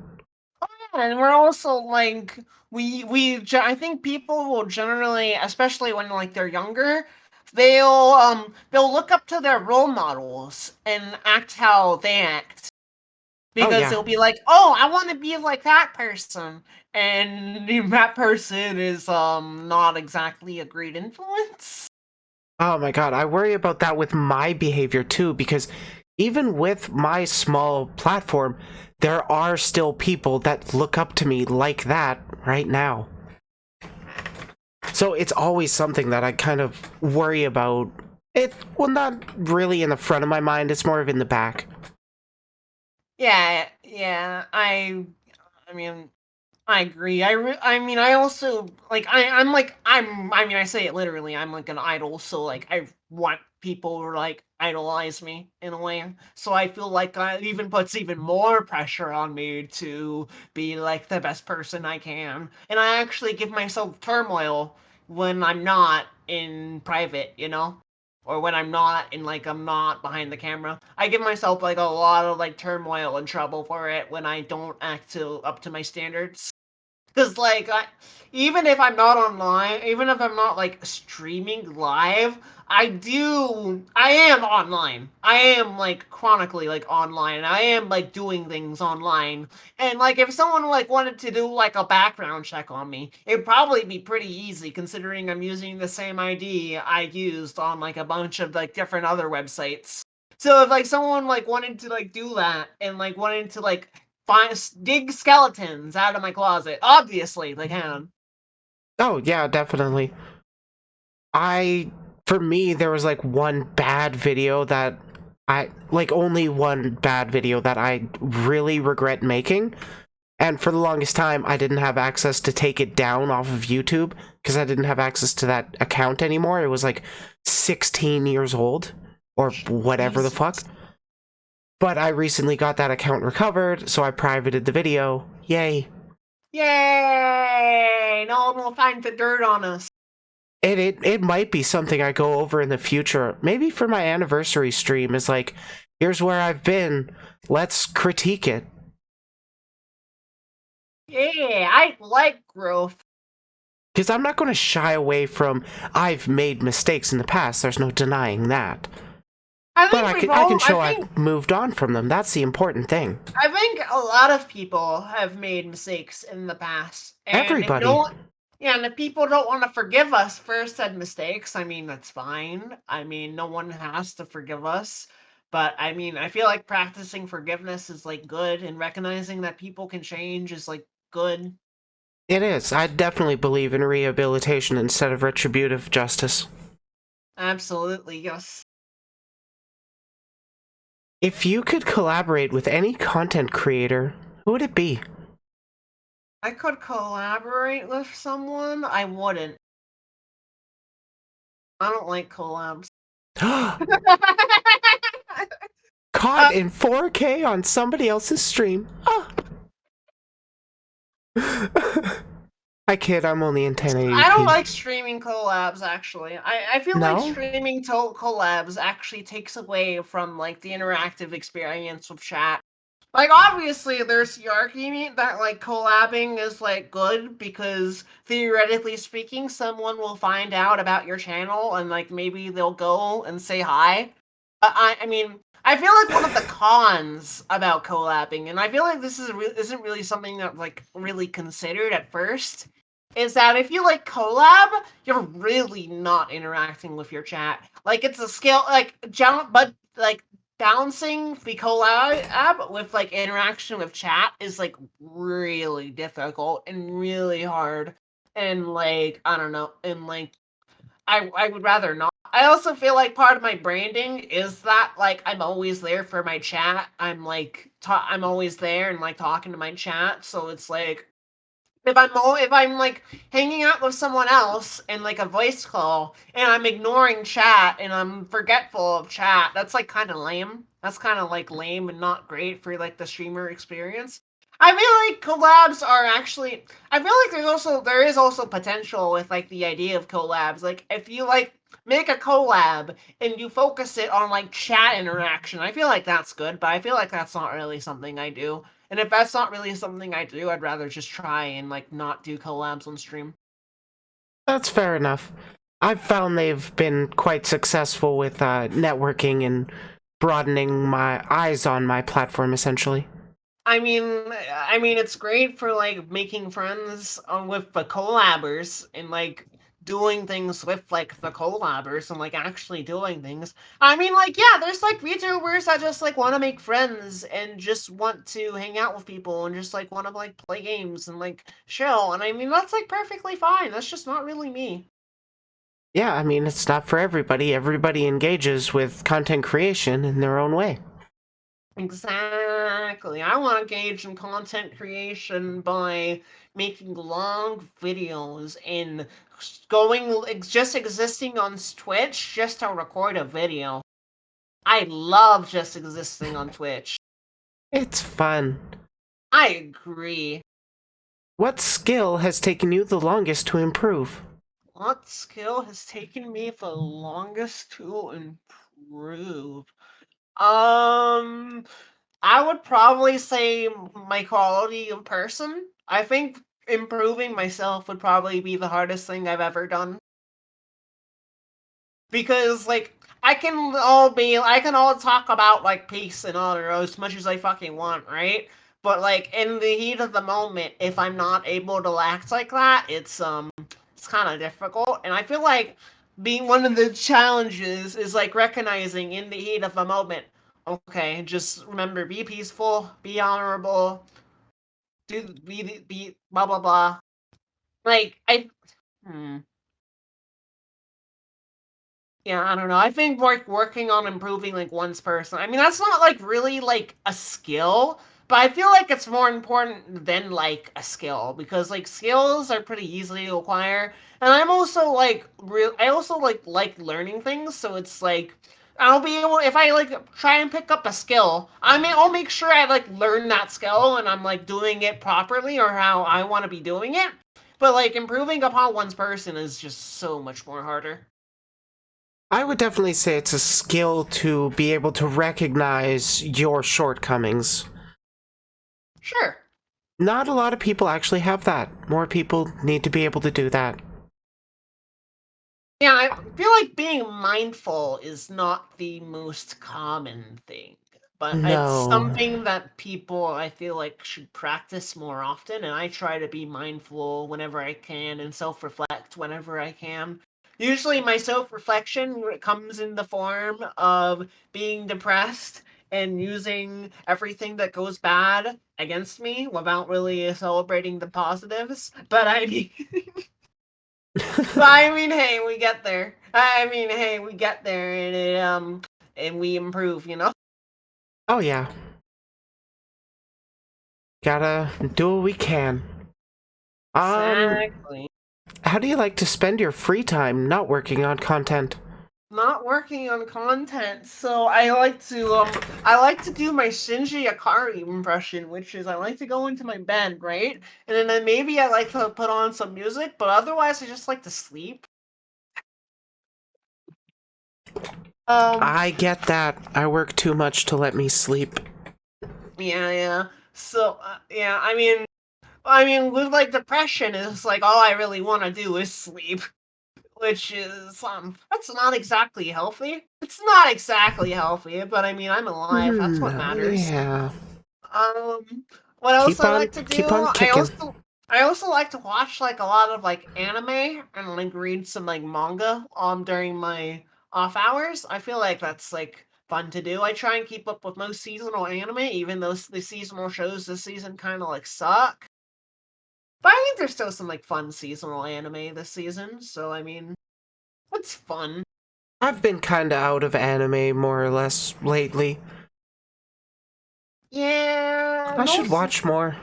and we're also like, I think people will generally, especially when like they're younger, they'll look up to their role models and act how they act. Oh Because yeah. they'll be like, "Oh, I want to be like that person," and that person is not exactly a great influence. Oh my god, I worry about that with my behavior too, because even with my small platform, there are still people that look up to me like that right now. So it's always something that I kind of worry about. Well, not really in the front of my mind, it's more of in the back. Yeah. I mean, I agree. I mean, I also like. I'm like. I mean, I say it literally. I'm like an idol, so like I want people to like idolize me in a way. So I feel like it even puts even more pressure on me to be like the best person I can, and I actually give myself turmoil when I'm not in private, or when I'm not in like I'm not behind the camera. I give myself like a lot of like turmoil and trouble for it when I don't act up to my standards. Because, like, even if I'm not online, even if I'm not, like, streaming live, I am online. I am, like, chronically, like, online. I am, like, doing things online. And, like, if someone, like, wanted to do, like, a background check on me, it'd probably be pretty easy considering I'm using the same ID I used on, like, a bunch of, like, different other websites. So if, like, someone, like, wanted to, like, do that and, like, wanted to, like, dig skeletons out of my closet. Obviously, they can. Oh, yeah, definitely. For me, there was like one bad video that only one bad video that I really regret making. And for the longest time, I didn't have access to take it down off of YouTube because I didn't have access to that account anymore. It was like 16 years old or whatever the Jesus. fuck. But I recently got that account recovered, so I privated the video. Yay. Yay! No one will find the dirt on us. And it might be something I go over in the future. Maybe for my anniversary stream is like, here's where I've been. Let's critique it. Yeah, I like growth. Because I'm not going to shy away from, I've made mistakes in the past. There's no denying that. But I can show I've moved on from them. That's the important thing. I think a lot of people have made mistakes in the past. And Everybody. and if people don't want to forgive us for said mistakes, I mean, that's fine. I mean, no one has to forgive us. But I mean, I feel like practicing forgiveness is like good, and recognizing that people can change is like good. It is. I definitely believe in rehabilitation instead of retributive justice. Absolutely, yes. If you could collaborate with any content creator, who would it be? I could collaborate with someone. I wouldn't. I don't like collabs. Caught in 4K on somebody else's stream. Ah. I kid, I'm only in 1080p. I don't like streaming collabs, actually. I feel No? like streaming collabs actually takes away from, like, the interactive experience of chat. Like, obviously, there's the argument that, like, collabing is, like, good because, theoretically speaking, someone will find out about your channel and, like, maybe they'll go and say hi. But I mean, I feel like one of the cons about collabing, and I feel like this isn't really something that, like, really considered at first, is that if you, like, collab, you're really not interacting with your chat. Like, it's a skill, like, but, like, balancing the collab with like interaction with chat is like really difficult and really hard, and like I don't know, and like I would rather not. I also feel like part of my branding is that like I'm always there for my chat. I'm like I'm always there and like talking to my chat, so it's like if I'm like hanging out with someone else in like a voice call and I'm ignoring chat and I'm forgetful of chat, that's like kind of lame. That's kind of like lame and not great for like the streamer experience. I feel like collabs are actually. I feel like there is also potential with like the idea of collabs. Like if you like make a collab and you focus it on like chat interaction, I feel like that's good. But I feel like that's not really something I do. And if that's not really something I do, I'd rather just try and like not do collabs on stream. That's fair enough. I've found they've been quite successful with networking and broadening my eyes on my platform, essentially. I mean, it's great for like making friends with the collabers and like doing things with like the collabers and like actually doing things. I mean, like yeah, there's like VTubers that just like want to make friends and just want to hang out with people and just like want to like play games and like chill. And I mean, that's like perfectly fine. That's just not really me. Yeah, I mean, it's not for everybody. Everybody engages with content creation in their own way. Exactly. exactly. I want to engage in content creation by making long videos and just existing on Twitch just to record a video. I love just existing on Twitch. It's fun. I agree. What skill has taken you the longest to improve? What skill has taken me the longest to improve? Um, I would probably say my quality in person. I think improving myself would probably be the hardest thing I've ever done. Because like I can all talk about like peace and honor as much as I fucking want, right? But like in the heat of the moment, if I'm not able to act like that, it's kind of difficult. And I feel like being one of the challenges is like recognizing in the heat of the moment, okay, just remember, be peaceful, be honorable, be blah blah blah. Like hmm. Yeah, I don't know. I think working on improving like one's person. I mean, that's not like really like a skill, but I feel like it's more important than like a skill because like skills are pretty easily to acquire. And I'm also like real I also like learning things, so it's like I'll be able if I like try and pick up a skill, I'll make sure I like learn that skill and I'm like doing it properly or how I want to be doing it. But like improving upon one's person is just so much more harder. I would definitely say it's a skill to be able to recognize your shortcomings. Sure. Not a lot of people actually have that. More people need to be able to do that. Yeah, I feel like being mindful is not the most common thing, but it's No. something that people I feel like should practice more often, and I try to be mindful whenever I can and self-reflect whenever I can. Usually my self-reflection comes in the form of being depressed and using everything that goes bad against me without really celebrating the positives. But I mean But I mean, hey, we get there. I mean, hey, we get there, and we improve. Oh yeah. Gotta do what we can. Um, Exactly. how do you like to spend your free time not working on content? Not working on content, so I like to do my Shinji Ikari impression, which is I like to go into my bed, right, and then maybe I like to put on some music, but otherwise I just like to sleep. Um, I get that. I work too much to let me sleep. yeah, yeah. So, yeah, I mean, with like depression, it's like all I really want to do is sleep. Which is that's not exactly healthy. It's not exactly healthy, but I mean I'm alive. That's what matters. Yeah. Um, what else I like to do? Keep on kicking. I also like to watch like a lot of like anime and like read some like manga during my off hours. I feel like that's like fun to do. I try and keep up with most seasonal anime, even though the seasonal shows this season kind of like suck. But I think there's still some like fun seasonal anime this season. So I mean, it's fun. I've been kinda out of anime more or less lately. Yeah, I should watch more.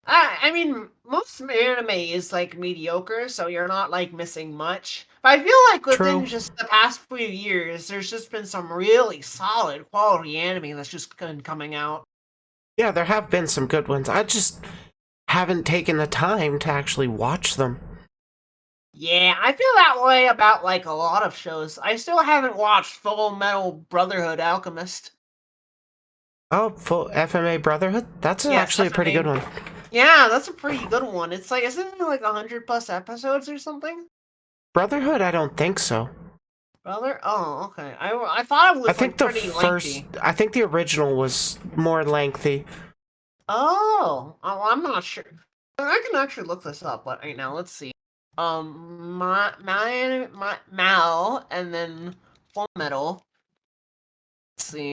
I mean, most anime is like mediocre, so you're not like missing much. But I feel like within True. just the past few years, there's just been some really solid quality anime that's just been coming out. Yeah, there have been some good ones. I just haven't taken the time to actually watch them. Yeah, I feel that way about like a lot of shows. I still haven't watched Full Metal Brotherhood Alchemist. Oh, full FMA Brotherhood? That's Yes, actually a pretty good FMA. one. Yeah, that's a pretty good one. It's like, isn't it like 100 plus episodes or something? Brotherhood? I don't think so. Brother? Oh, okay. I thought it I was think like pretty lengthy. I think the original was more lengthy. I'm not sure. I can actually look this up, but right now, let's see. My Mal, and then Full Metal. Let's see.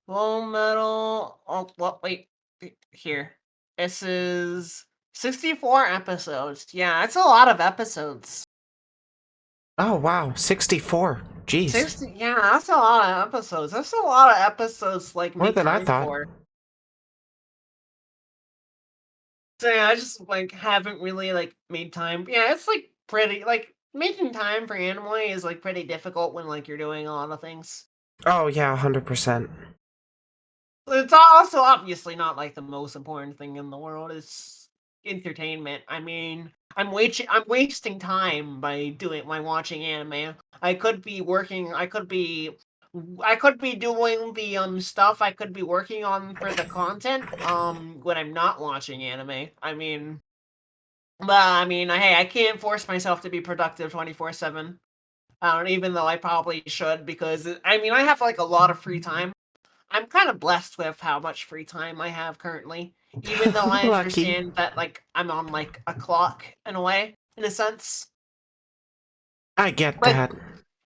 Full Metal. Oh, what? Wait. Here. This is 64 episodes. Yeah, it's a lot of episodes. Oh wow, 64. Jeez. 60, yeah, that's a lot of episodes. That's a lot of episodes, like, More make than I time thought. for. So yeah, I just, like, haven't really, like, made time. Yeah, it's, like, pretty, like, making time for anime is, like, pretty difficult when, like, you're doing a lot of things. Oh yeah, 100%. It's also obviously not, like, the most important thing in the world. It's entertainment. I mean, I'm wasting time by watching anime. I could be working. I could be doing the stuff I could be working on for the content when I'm not watching anime. Hey, I can't force myself to be productive 24/7. Even though I probably should, because I have like a lot of free time. I'm kind of blessed with how much free time I have currently, even though I Lucky. understand that, like, I'm on, like, a clock in a way, in a sense. I get Like, that.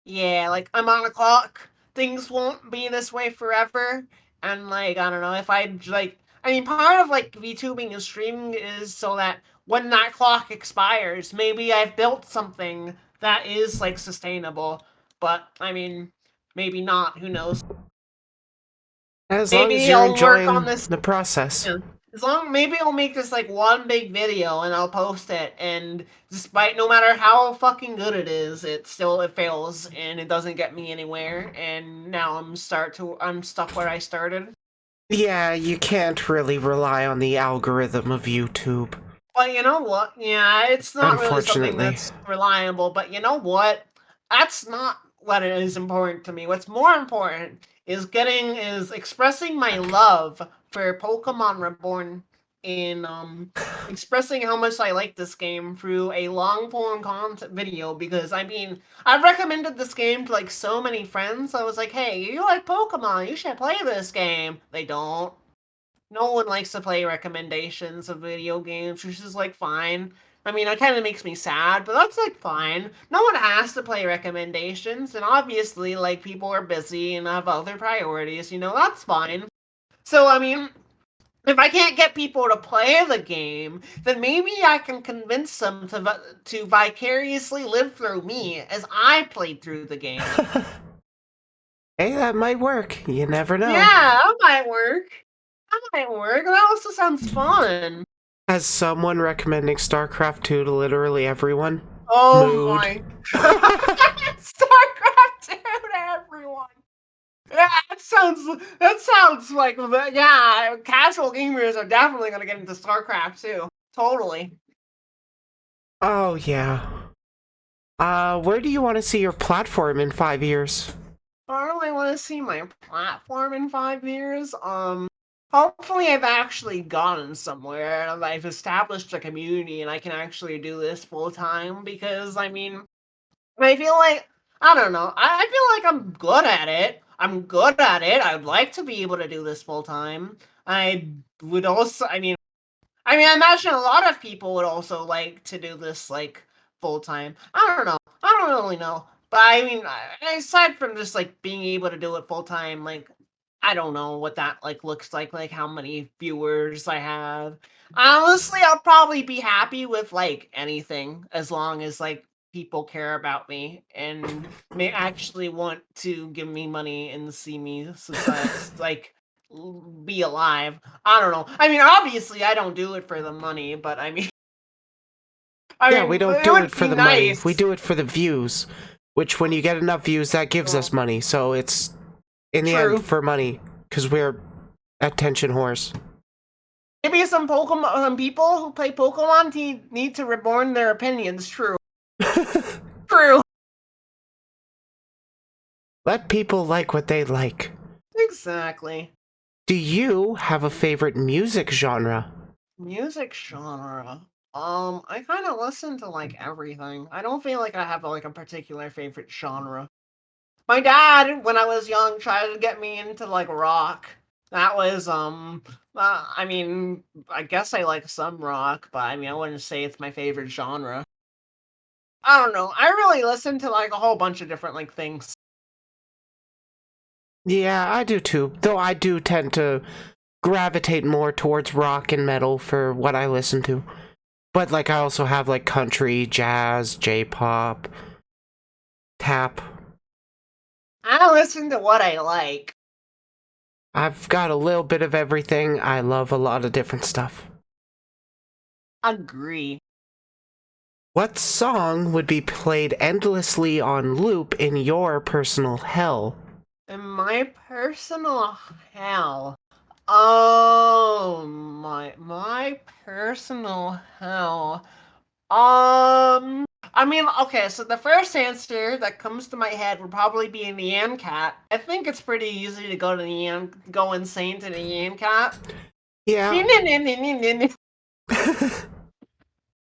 yeah, like, I'm on a clock. Things won't be this way forever. And, like, I don't know, if part of, like, VTubing and streaming is so that when that clock expires, maybe I've built something that is, like, sustainable. But, maybe not, who knows? As long as Maybe you're I'll work on enjoying this. the process. Yeah. Maybe I'll make this like one big video and I'll post it, and despite no matter how fucking good it is, it fails and it doesn't get me anywhere, and now I'm stuck where I started. Yeah, you can't really rely on the algorithm of YouTube, But you know what? Yeah, it's not really something unfortunately. that's reliable, but you know what? That's not what is important to me. What's more important is expressing my love for Pokemon Reborn in expressing how much I like this game through a long form content video, because I've recommended this game to like so many friends. I was like, "Hey, you like Pokemon? You should play this game." They don't. No one likes to play recommendations of video games, which is like fine. It kind of makes me sad, but that's like fine. No one has to play recommendations, and obviously, like, people are busy and have other priorities, that's fine. So, if I can't get people to play the game, then maybe I can convince them to vicariously live through me as I played through the game. Hey, that might work. You never Yeah, know. that might work. That might work. That also sounds fun. As someone recommending StarCraft 2 to literally everyone, Oh mood. my. StarCraft 2 to everyone. Yeah, that sounds like, yeah, casual gamers are definitely gonna get into StarCraft too. Totally. Oh, yeah. Where do you want to see your platform in 5 years? I really want to see my platform in 5 years. Hopefully I've actually gotten somewhere and I've established a community and I can actually do this full time, because I feel like, I don't know. I feel like I'm good at it. I'm good at it. I'd like to be able to do this full time. I would also, I imagine a lot of people would also like to do this like full time. I don't know. I don't really know. But aside from just like being able to do it full time, like, I don't know what that like looks like how many viewers I have. Honestly, I'll probably be happy with like anything as long as like people care about me and may actually want to give me money and see me success, like, be alive. I don't know. Obviously, I don't do it for the money, but Yeah, we don't it do would it for be the money. nice. We do it for the views, which when you get enough views, that gives Oh, us money. So it's, in the end, true. for money, because we're attention whores. Maybe some people who play Pokemon need to reborn their opinions. True. True. Let people like what they like. Exactly. Do you have a favorite music genre? Music genre. I kind of listen to like everything. I don't feel like I have like a particular favorite genre. My dad, when I was young, tried to get me into like rock. That was I guess I like some rock, but I wouldn't say it's my favorite genre. I don't know. I really listen to like a whole bunch of different like things. Yeah, I do too. Though I do tend to gravitate more towards rock and metal for what I listen to. But like I also have like country, jazz, J-pop. tap. I listen to what I like. I've got a little bit of everything. I love a lot of different stuff. Agree. What song would be played endlessly on loop in your personal hell? In my personal hell. Oh my personal hell. I mean, okay, so the first answer that comes to my head would probably be in the Nyan Cat. I think it's pretty easy to go insane to the Nyan Cat. Yeah. Yeah,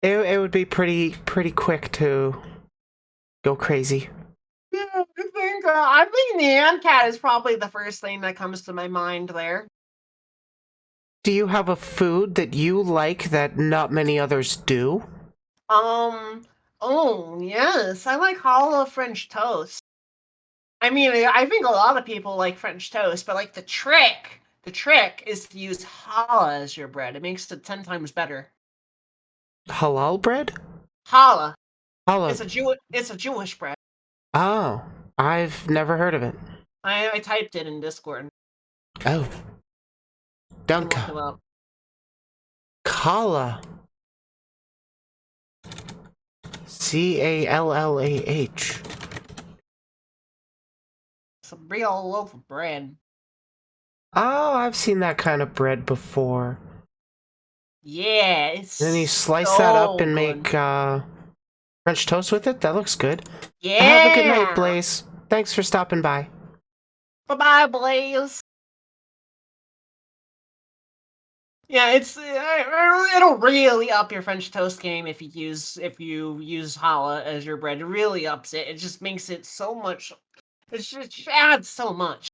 It would be pretty quick to go crazy. I think Nyan Cat is probably the first thing that comes to my mind there. Do you have a food that you like that not many others do? Oh yes, I like hollow French toast. I mean, I think a lot of people like French toast, but like the trick is to use challah as your bread. It makes it 10 times better. Halal bread? Challah. Halal. It's a Jewish bread. Oh, I've never heard of it. I typed it in Discord. Oh, You can look Danka. it up. Kala. Callah. It's a real loaf of bread. Oh, I've seen that kind of bread before. Yeah, it's Then you slice that up so and good. make French toast with it? That looks good. Have a good night, Yeah. Blaze. Thanks for stopping by. Bye-bye, Blaze. Yeah, it'll really up your French toast game if you use challah as your bread. It really ups it. It just makes it so much. It just adds so much.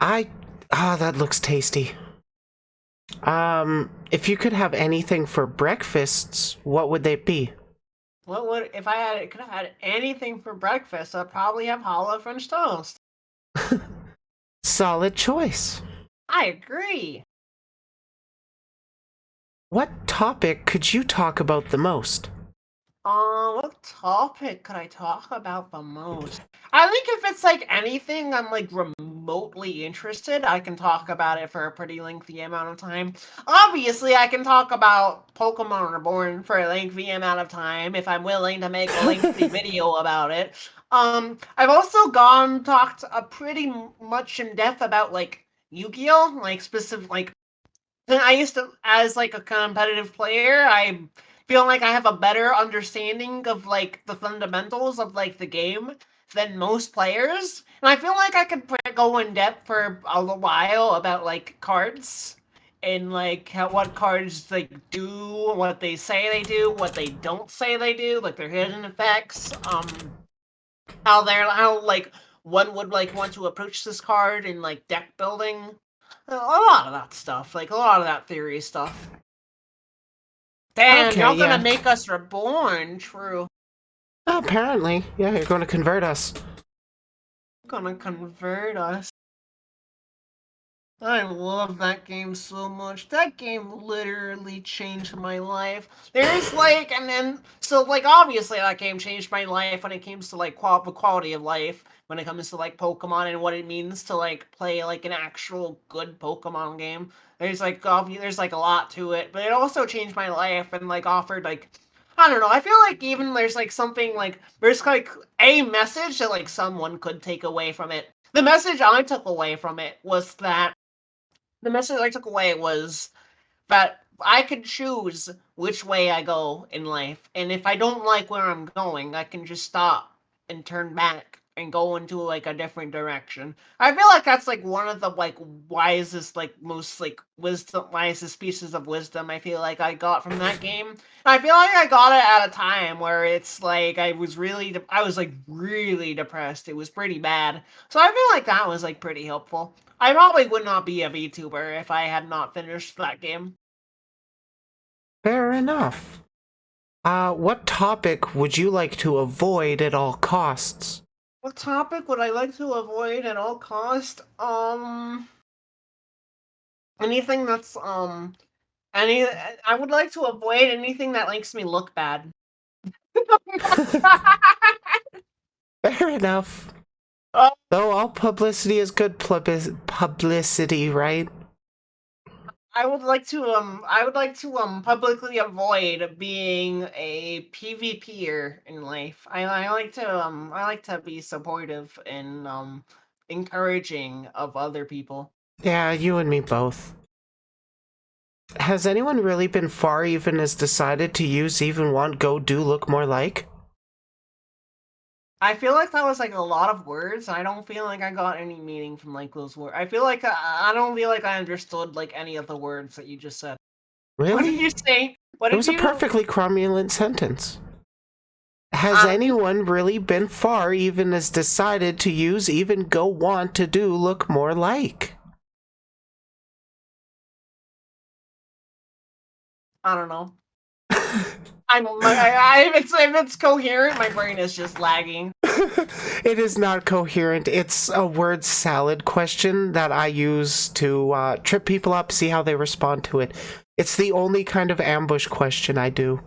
That looks tasty. If you could have anything for breakfasts, what would they be? What would if I could have had anything for breakfast? I'd probably have challah French toast. Solid choice. I agree. What topic could you talk about the most? What topic could I talk about the most? I think if it's like anything I'm like remotely interested, I can talk about it for a pretty lengthy amount of time. Obviously, I can talk about Pokemon Reborn for a lengthy amount of time if I'm willing to make a lengthy video about it. I've also talked a pretty much in depth about like Yu-Gi-Oh, like specific like I used to, as like a competitive player, I feel like I have a better understanding of like the fundamentals of like the game than most players, and I feel like I could go in depth for a little while about like cards and like what cards like do, what they say they do, what they don't say they do, like their hidden effects, how like one would like want to approach this card in like deck building. A lot of that stuff, like a lot of that theory stuff. Damn, Okay, y'all gonna yeah. make us reborn, true. Apparently. Yeah, you're going to convert us. Gonna convert us. I love that game so much. That game literally changed my life. There's like, and then, so like, obviously that game changed my life when it comes to like the quality of life, when it comes to like Pokemon and what it means to like play like an actual good Pokemon game. There's like a lot to it, but it also changed my life and like offered like, I don't know, I feel like even there's like something like, there's like a message that like someone could take away from it. The message I took away from it was that the message I took away was that I can choose which way I go in life, and if I don't like where I'm going, I can just stop and turn back and go into like a different direction. I feel like that's like one of the like wisest, like most like wisest pieces of wisdom I feel like I got from that game. And I feel like I got it at a time where it's like I was like really depressed. It was pretty bad. So I feel like that was like pretty helpful. I probably would not be a VTuber if I had not finished that game. Fair enough. What topic would you like to avoid at all costs? What topic would I like to avoid at all cost? Anything that's any. I would like to avoid anything that makes me look bad. Fair enough. Uh, Though all publicity is good publicity, right? I would like to publicly avoid being a PvPer in life. I like to be supportive and encouraging of other people. Yeah, you and me both. Has anyone really been far even as decided to use even want go do look more like? I feel like that was like a lot of words. I don't feel like I got any meaning from like those words. I feel like I don't feel like I understood like any of the words that you just said. What did Really? you say? What It did was a you? perfectly cromulent sentence. Has Um, anyone really been far even as decided to use even go want to do look more like? I don't know. If it's coherent, my brain is just lagging. It is not coherent. It's a word salad question that I use to trip people up, see how they respond to it. It's the only kind of ambush question I do.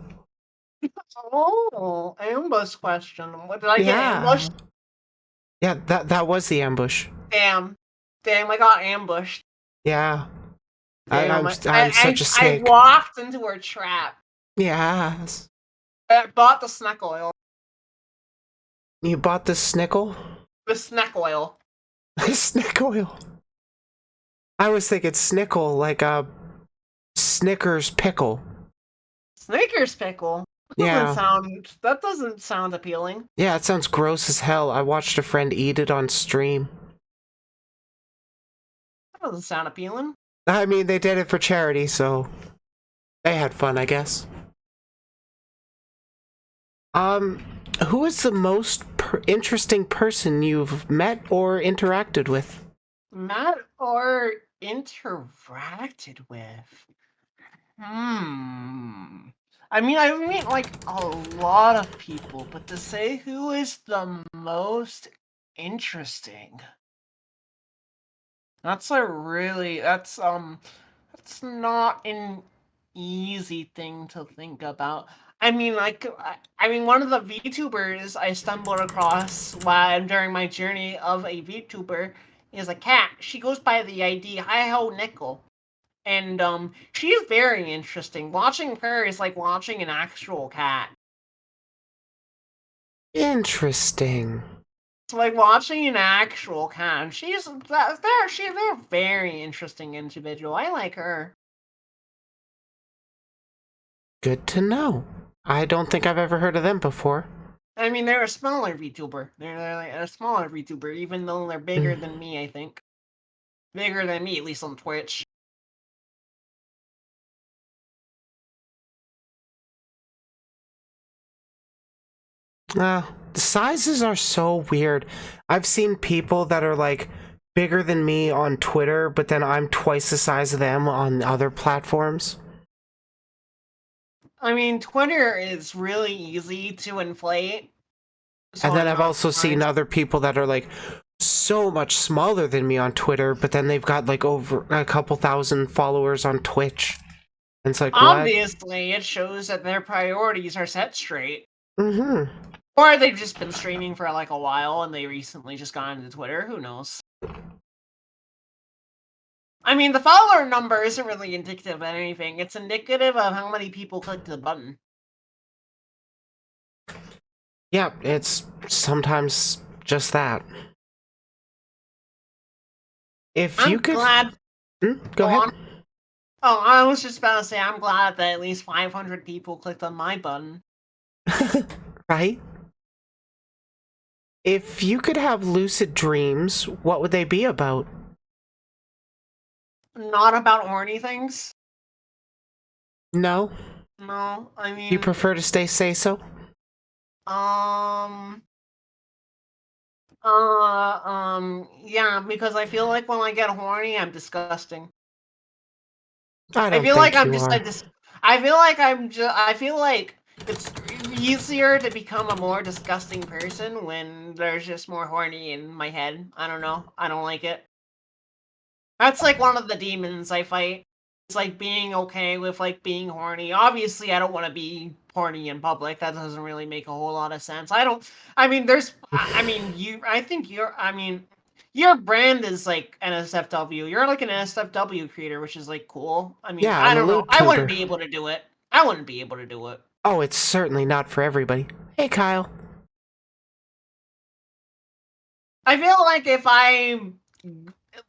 Oh, ambush question. What did I get Yeah. ambushed? Yeah, that was the ambush. Damn. Damn, I got ambushed. Yeah. Damn, I'm such a I snake. walked into a trap. Yes. I bought the snack oil. You bought the snickle? The snack oil. Snick oil. I was thinking snickle, like a Snickers pickle. Snickers pickle. Yeah. That doesn't sound appealing. Yeah, it sounds gross as hell. I watched a friend eat it on stream. That doesn't sound appealing. I mean, they did it for charity, so they had fun, I guess. Um, who is the most interesting person you've met or interacted with? Met or interacted with? Hmm. I mean, I've met like a lot of people, but to say who is the most interesting, that's a really that's not an easy thing to think about. I mean, I mean, one of the VTubers I stumbled across while during my journey of a VTuber is a cat. She goes by the ID Hi Ho Nickel. And she's very interesting. Watching her is like watching an actual cat. Interesting. It's like watching an actual cat. She's a very interesting individual. I like her. Good to know. I don't think I've ever heard of them before. I mean, they're a smaller VTuber. They're like a smaller VTuber, even though they're bigger than me. I think bigger than me, at least on Twitch. The sizes are so weird. I've seen people that are like bigger than me on Twitter, but then I'm twice the size of them on other platforms. I mean, Twitter is really easy to inflate. So And then I'm I've not also seen surprised. other people that are like so much smaller than me on Twitter, but then they've got like over a couple thousand followers on Twitch. And it's like, what? Obviously, it shows that their priorities are set straight. Mm-hmm. Or they've just been streaming for like a while and they recently just got into Twitter. Who knows? I mean, the follower number isn't really indicative of anything. It's indicative of how many people clicked the button. Yeah, it's sometimes just that. If you I'm could... glad. Go ahead. On. Oh, I was just about to say, I'm glad that at least 500 people clicked on my button. Right? If you could have lucid dreams, what would they be about? Not about horny things. No? No, I mean, You prefer to stay say-so? Yeah, because I feel like when I get horny, I'm disgusting. I I don't feel like think I'm you just are. like this. I feel like it's easier to become a more disgusting person when there's just more horny in my head. I don't know. I don't like it. That's like one of the demons I fight. like being okay with like being horny. Obviously, I don't want to be horny in public. That doesn't really make a whole lot of sense. I don't. I mean, there's. I mean, you. I think you're. I mean, your brand is like NSFW. You're like an NSFW creator, which is like cool. I mean, Yeah, I I'm a don't know. I wouldn't Vtuber. be able to do it. I wouldn't be able to do it. Oh, it's certainly not for everybody. Hey, Kyle. I feel like if I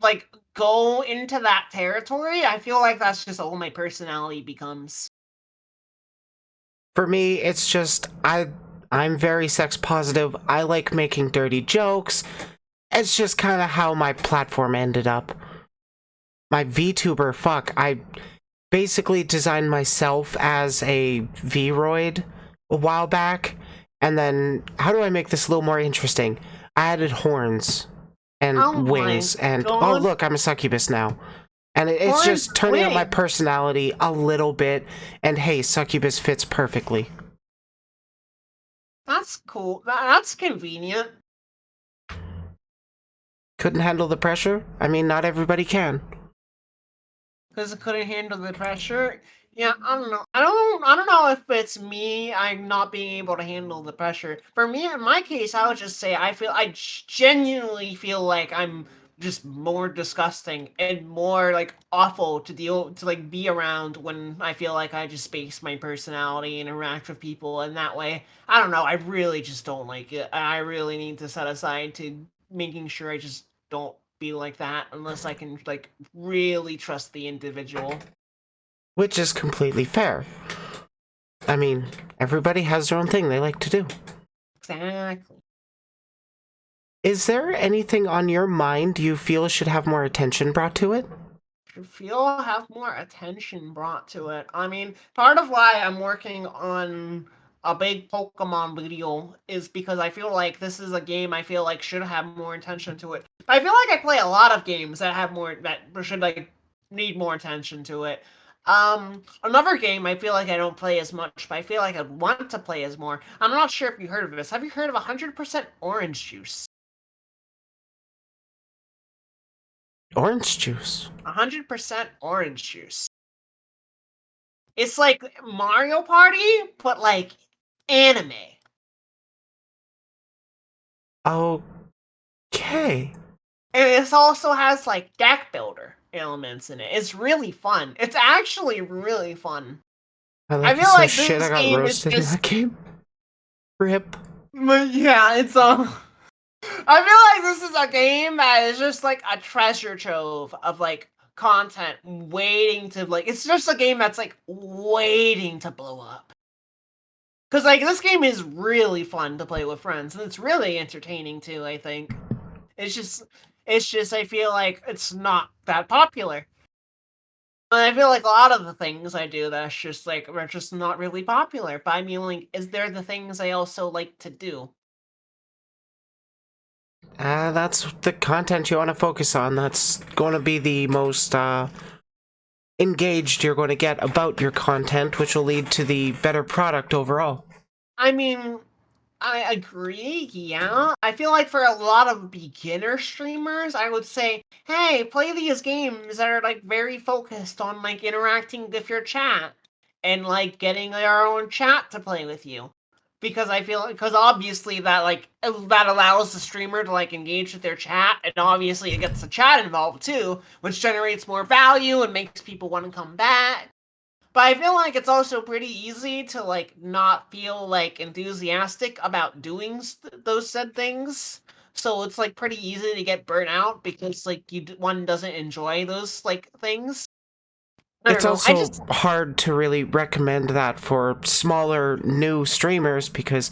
like go into that territory, I feel like that's just all my personality becomes. For me, it's just I'm very sex positive. I like making dirty jokes. It's just kind of how my platform ended up. My VTuber, fuck, I basically designed myself as a Vroid a while back, and then how do I make this a little more interesting? I added horns and Oh my wings, and oh god. look, I'm a succubus now. And it's Horns just turning up my wings. personality a little bit, and hey, succubus fits perfectly. That's cool. That's convenient. Couldn't handle the pressure? I mean, not everybody can. Because it couldn't handle the pressure. Yeah, I don't know. I don't know if it's me. I'm not being able to handle the pressure. For me, in my case, I would just say I genuinely feel like I'm just more disgusting and more like awful to deal to like be around when I feel like I just base my personality and interact with people in that way. I don't know. I really just don't like it. I really need to set aside to making sure I just don't be like that unless I can like really trust the individual. Which is completely fair. I mean, everybody has their own thing they like to do. Exactly. Is there anything on your mind you feel should have more attention brought to it? Should feel have more attention brought to it. I mean, part of why I'm working on a big Pokemon video is because I feel like this is a game I feel like should have more attention to it. I feel like I play a lot of games that have more that should like need more attention to it. Another game I feel like I don't play as much, but I feel like I'd want to play as more. I'm not sure if you heard of this. Have you heard of 100% Orange Juice? Orange juice. 100% Orange Juice. It's like Mario Party, but like anime. Okay. And it also has like deck builder elements in it. It's really fun. It's actually really fun. I I like you feel so like shit I this got game is roasted in just that game. Rip. but yeah, it's I feel like this is a game that is just like a treasure trove of like content waiting to like it's just a game that's like waiting to blow up. Cause like this game is really fun to play with friends and it's really entertaining too, I think. It's just I feel like it's not that popular. And I feel like a lot of the things I do that's just like are just not really popular. But I mean like is there the things I also like to do? That's the content you want to focus on. That's going to be the most, engaged you're going to get about your content, which will lead to the better product overall. I mean, I agree, yeah. I feel like for a lot of beginner streamers, I would say, hey, play these games that are like very focused on like interacting with your chat and like getting your own chat to play with you. Because I feel because obviously that like that allows the streamer to like engage with their chat and obviously it gets the chat involved too, which generates more value and makes people want to come back. But I feel like it's also pretty easy to like not feel like enthusiastic about doing those said things. So it's like pretty easy to get burnt out because like one doesn't enjoy those like things. I don't It's know. I also just hard to really recommend that for smaller, new streamers because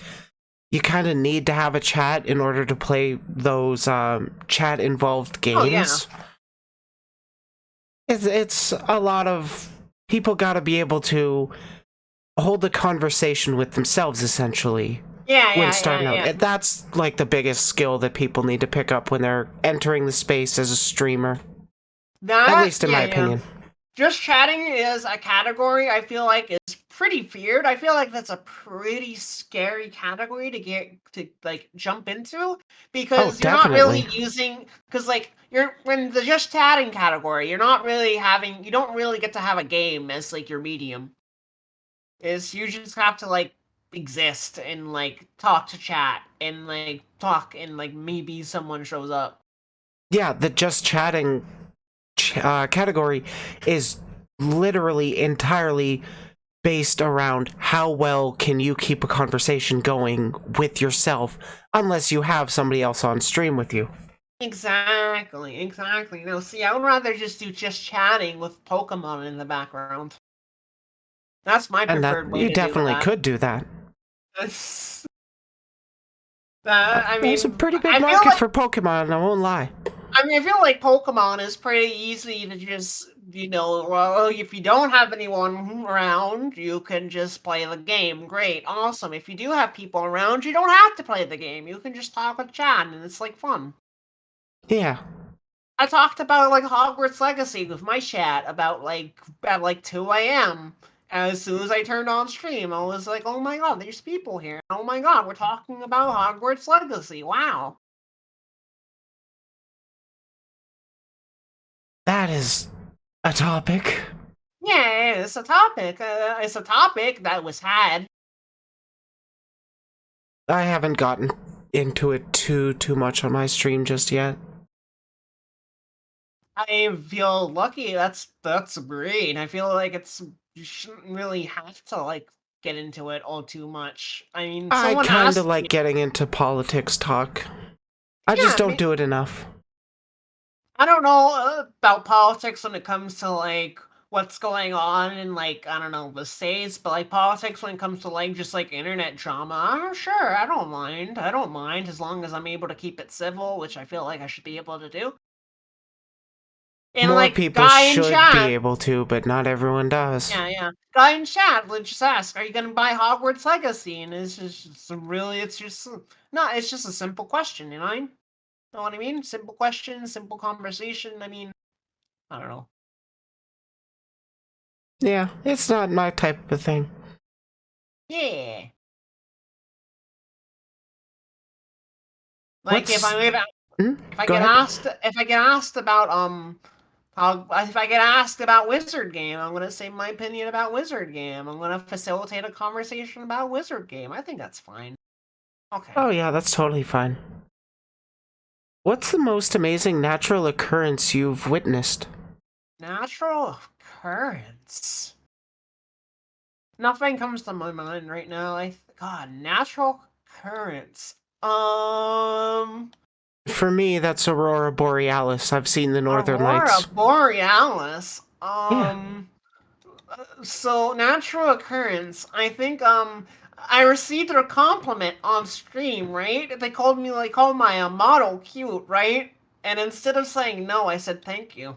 you kind of need to have a chat in order to play those chat-involved oh yeah. games. It's a lot of people got to be able to hold a conversation with themselves, essentially, Yeah, when yeah, yeah, starting out. yeah. That's like the biggest skill that people need to pick up when they're entering the space as a streamer, at That least in my yeah, yeah. opinion. Just chatting is a category I feel like is pretty feared. I feel like that's a pretty scary category to like jump into Oh, because you're not really definitely. using because like you're when the just chatting category, you're not really having you don't really get to have a game as like your medium. Is you just have to like exist and like talk to chat and like talk and like maybe someone shows up. Yeah, the just chatting category is literally entirely based around how well can you keep a conversation going with yourself, unless you have somebody else on stream with you. Exactly. No, see, I would rather just do just chatting with Pokemon in the background. That's my And that preferred way you to do definitely that. could do that. That's- I There's a mean, pretty big I feel market like for Pokemon, I won't lie. I feel like Pokemon is pretty easy to just, well, if you don't have anyone around, you can just play the game. Great, awesome. If you do have people around, you don't have to play the game. You can just talk with chat, and it's like fun. Yeah. I talked about like Hogwarts Legacy with my chat about like at like 2 a.m. As soon as I turned on stream, I was like, "Oh my god, there's people here! Oh my god, we're talking about Hogwarts Legacy! Wow!" That is a topic. Yeah, it's a topic. It's a topic that was had. I haven't gotten into it too much on my stream just yet. I feel lucky. That's great. I feel like you shouldn't really have to like get into it all too much. I mean, I someone kind of asked like me. getting into politics talk. I just Yeah, don't do it enough. I don't know about politics when it comes to like what's going on in like I don't know the states, but like politics when it comes to like just like internet drama. Sure, I don't mind. I don't mind as long as I'm able to keep it civil, which I feel like I should be able to do. And More like people guy in should be chat, able to, but not everyone does. yeah, guy in chat would just ask, "Are you gonna buy Hogwarts Legacy?" And it's just it's just not. It's just a simple question, know what I mean? Simple question, simple conversation. I mean, I don't know. Yeah, it's not my type of thing. Yeah. Like What's... Hmm? if I Go get ahead. asked about how if I get asked about Wizard Game, I'm gonna say my opinion about Wizard Game. I'm gonna facilitate a conversation about Wizard Game. I think that's fine. Okay. Oh yeah, that's totally fine. What's the most amazing natural occurrence you've witnessed? Natural occurrence. Nothing comes to my mind right now. God, natural occurrence. For me, that's Aurora Borealis. I've seen the Northern Aurora Lights. Borealis. Yeah. So natural occurrence. I think I received a compliment on stream, right? They called my model cute, right? And instead of saying no, I said thank you.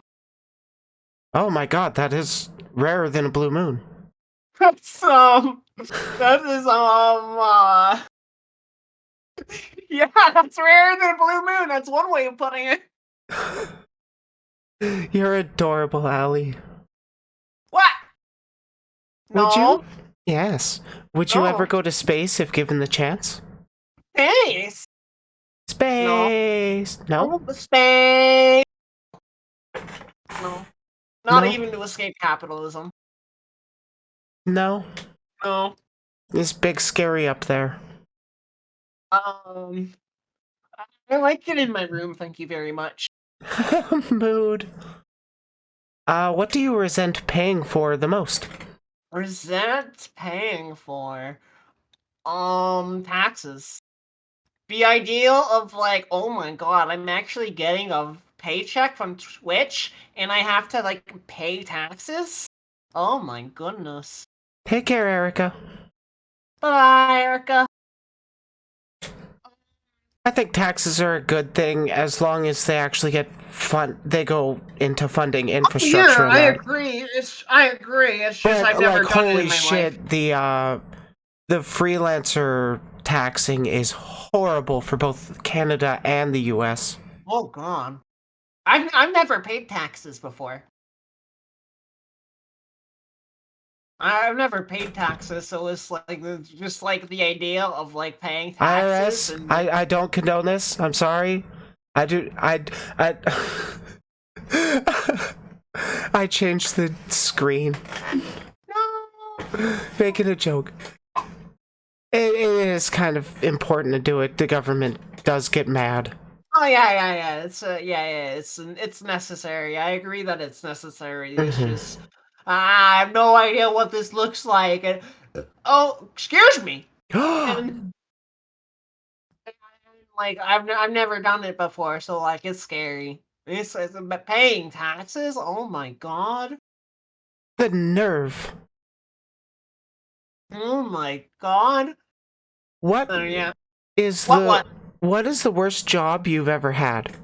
Oh my god, that is rarer than a blue moon. So that is yeah, that's rarer than a blue moon. That's one way of putting it. You're adorable, Allie. What? Would you? No. Yes. Would you ever No. go to space if given the chance? Space. No. Space! No? No. Space. No. Not No? even to escape capitalism. No? No. It's big scary up there. Um, I like it in my room, thank you very much. Mood. What do you resent paying for the most? Resent paying for taxes. The ideal of like, oh my god, I'm actually getting a paycheck from Twitch and I have to like pay taxes? Oh my goodness. Take care, Erica. Bye, Erica. I think taxes are a good thing as long as they actually get they go into funding infrastructure Yeah, and I that. agree. I agree. It's just I've But never like, done it in holy my life. shit, the freelancer taxing is horrible for both Canada and the US. Oh god. I've never paid taxes before. I've never paid taxes, so it's just like the idea of like paying taxes IRS, and I don't condone this. I'm sorry. I do. I I changed the screen, no. making a joke. It is kind of important to do it. The government does get mad. Oh yeah. It's necessary. I agree that it's necessary. It's Hmm. just I have no idea what this looks like. And oh, excuse me. And like I've never done it before, so like it's scary. It's but paying taxes. Oh my god. The nerve. Oh my god. What Yeah. is What? what is the worst job you've ever had?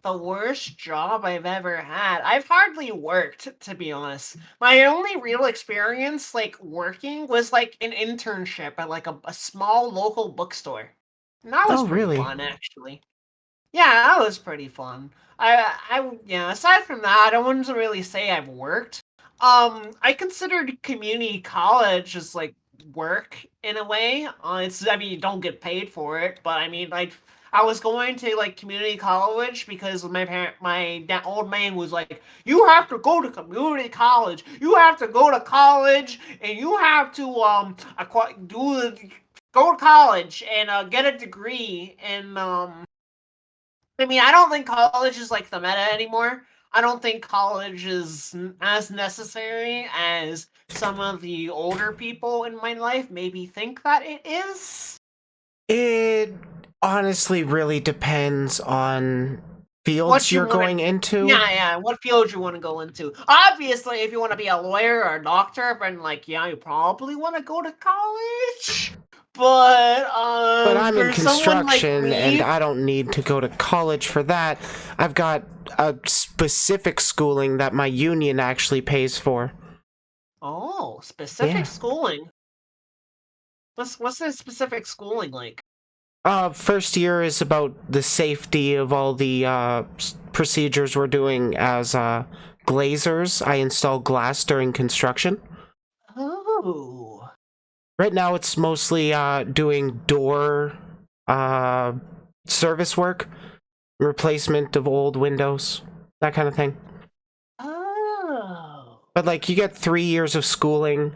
The worst job I've ever had. I've hardly worked, to be honest. My only real experience, like working, was like an internship at like a small local bookstore. And that was Oh, pretty really? fun, actually. Yeah, that was pretty fun. Yeah. Aside from that, I wouldn't really say I've worked. I considered community college as like work in a way. I mean, you don't get paid for it, but I mean, like, I was going to like community college because old man was like, "You have to go to community college. You have to go to college, and you have to go to college and get a degree and I mean, I don't think college is like the meta anymore. I don't think college is as necessary as some of the older people in my life maybe think that it is. It honestly really depends on fields What you you're want to, going into. yeah, what field you want to go into. Obviously, if you want to be a lawyer or a doctor, then like, yeah, you probably want to go to college. But But I'm in for someone like construction and me, I don't need to go to college for that. I've got a specific schooling that my union actually pays for. oh, specific Yeah. schooling. What's the specific schooling like? First year is about the safety of all the procedures we're doing as glazers. I install glass during construction. Oh. Right now, it's mostly doing door uh, service work, replacement of old windows, that kind of thing. Oh. But like, you get 3 years of schooling.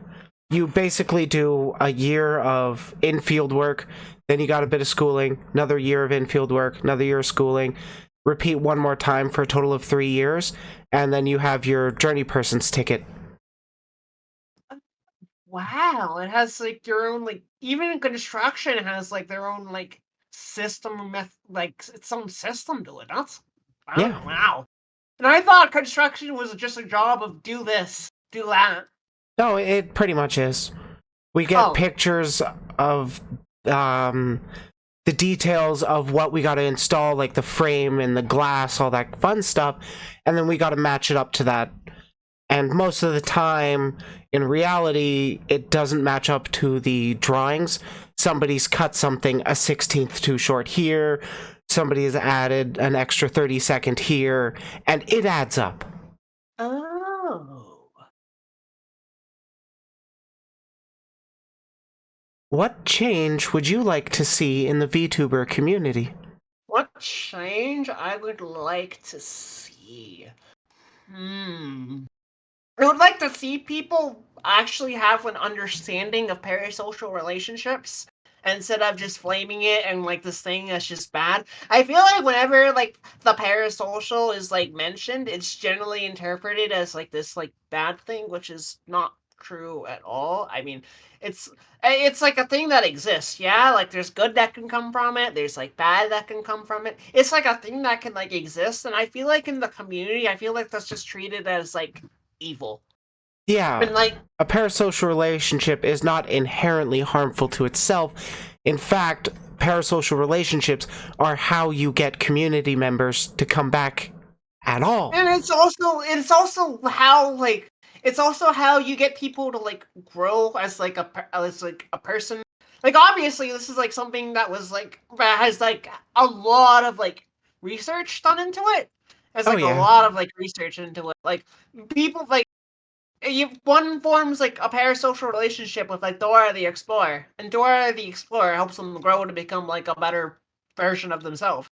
You basically do a year of infield work, then you got a bit of schooling, another year of infield work, another year of schooling. Repeat one more time for a total of 3 years, and then you have your journey person's ticket. Wow. It has like your own like even in construction it has like their own like like its own system to it. That's Yeah. oh, wow. And I thought construction was just a job of do this, do that. No, it pretty much is. We get Oh. pictures of um, the details of what we got to install, like the frame and the glass, all that fun stuff, and then we got to match it up to that. And most of the time, in reality, it doesn't match up to the drawings. Somebody's cut something a 16th too short here, somebody has added an extra 30-second here, and it adds up. Oh. What change would you like to see in the VTuber community? What change I would like to see? I would like to see people actually have an understanding of parasocial relationships instead of just flaming it and like this thing that's just bad. I feel like whenever like the parasocial is like mentioned, it's generally interpreted as like this like bad thing, which is not true at all. I mean, it's it's like a thing that exists, yeah? Like there's good that can come from it, there's like bad that can come from it. It's like a thing that can like exist, and I feel like in the community, I feel like that's just treated as like evil. Yeah, And like, a parasocial relationship is not inherently harmful to itself. In fact, parasocial relationships are how you get community members to come back at all. and it's also how like it's also how you get people to like grow as like as like a person. Like obviously, this is like something that was like that has like a lot of like research done into it. There's Oh, like a yeah. lot of like research into it. Like people like One forms like a parasocial relationship with like Dora the Explorer, and Dora the Explorer helps them grow to become like a better version of themselves.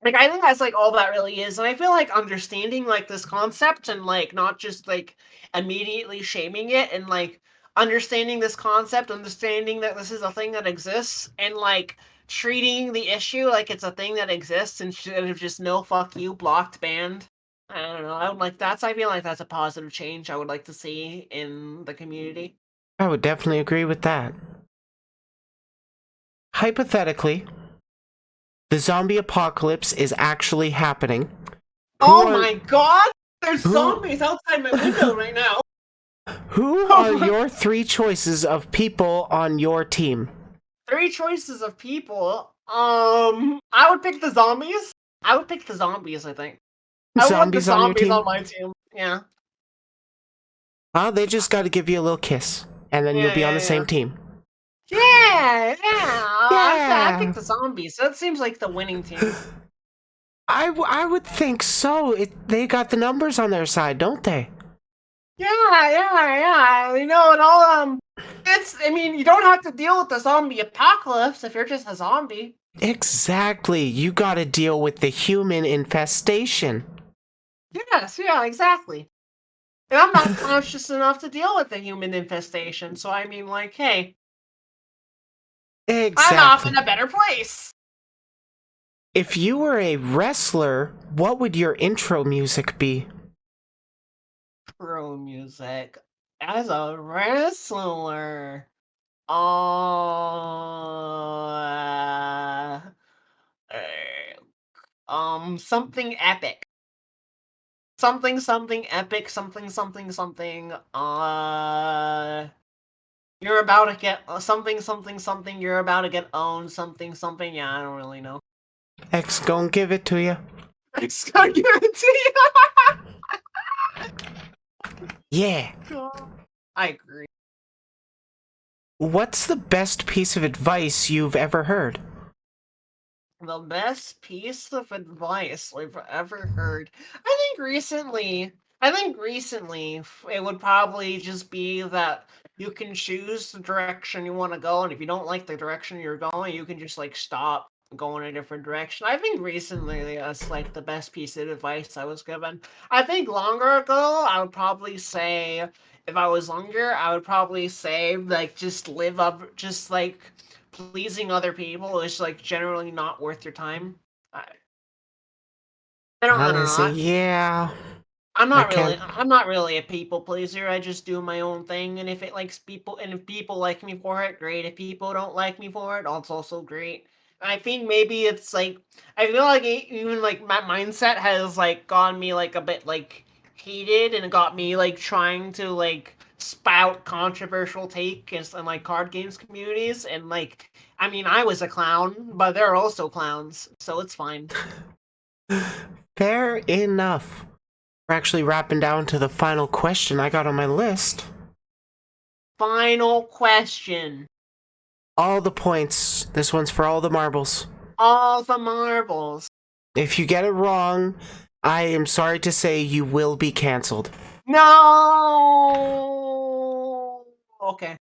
Like I think that's like all that really is, and I feel like understanding like this concept and like not just like immediately shaming it and like understanding this concept, understanding that this is a thing that exists, and like treating the issue like it's a thing that exists instead of just no fuck you, blocked, banned. I don't know. I would like that's. I feel like that's a positive change I would like to see in the community. I would definitely agree with that. Hypothetically, the zombie apocalypse is actually happening. Who Oh are my god! There's who zombies outside my window right now. who are your three choices of people on your team? Three choices of people. I would pick the zombies. I would pick the zombies, I think. I would want the Zombies on your zombies team? on my team. Yeah. Well, they just got to give you a little kiss, and then you'll Yeah, be on yeah, the same yeah. team. Yeah, yeah. I pick Yeah, the zombies. That seems like the winning team. I would think so. They got the numbers on their side, don't they? Yeah, yeah, yeah. You know, and all I mean, you don't have to deal with the zombie apocalypse if you're just a zombie. Exactly. You got to deal with the human infestation. Yes, yeah, exactly. And I'm not conscious enough to deal with the human infestation, so I mean, like, hey, I'm off Exactly. in a better place. If you were a wrestler, what would your intro music be? Pro music as a wrestler. Uh, something epic. Something epic. Something. You're about to get something. You're about to get owned. Something. Yeah, I don't really know. X gon' give it to you. It's gonna guarantee. Yeah. I agree. What's the best piece of advice you've ever heard? The best piece of advice we've ever heard. I think recently it would probably just be that you can choose the direction you want to go, and if you don't like the direction you're going, you can just like stop, go in a different direction. I think recently that's like the best piece of advice I was given. I think longer ago, I would probably say if I was younger, I would probably say like just live up, just like pleasing other people is like generally not worth your time. I, I don't know. Honestly, yeah. I'm I not really can't. I'm not really a people pleaser. I just do my own thing, and if it likes people and if people like me for it, great. If people don't like me for it, that's also great. I think maybe it's like I feel like even like my mindset has like gotten me like a bit like heated and it got me like trying to like spout controversial takes and like card games communities and like I mean I was a clown, but there are also clowns, so it's fine. Fair enough. We're actually wrapping down to the final question I got on my list. Final question. All the points. This one's for all the marbles. All the marbles. If you get it wrong, I am sorry to say you will be cancelled. No. Okay.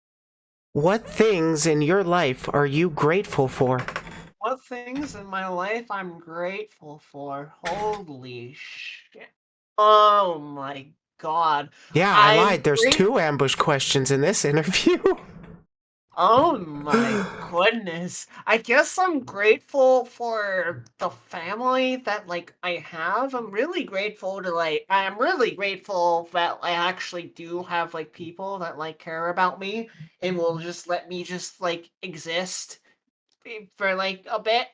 What things in your life are you grateful for? What things in my life I'm grateful for? Holy shit. Oh my god. Yeah, I I'm lied. There's great. two ambush questions in this interview. Oh my goodness. I guess I'm grateful for the family that like I have. I am really grateful that I actually do have like people that like care about me and will just let me just like exist for like a bit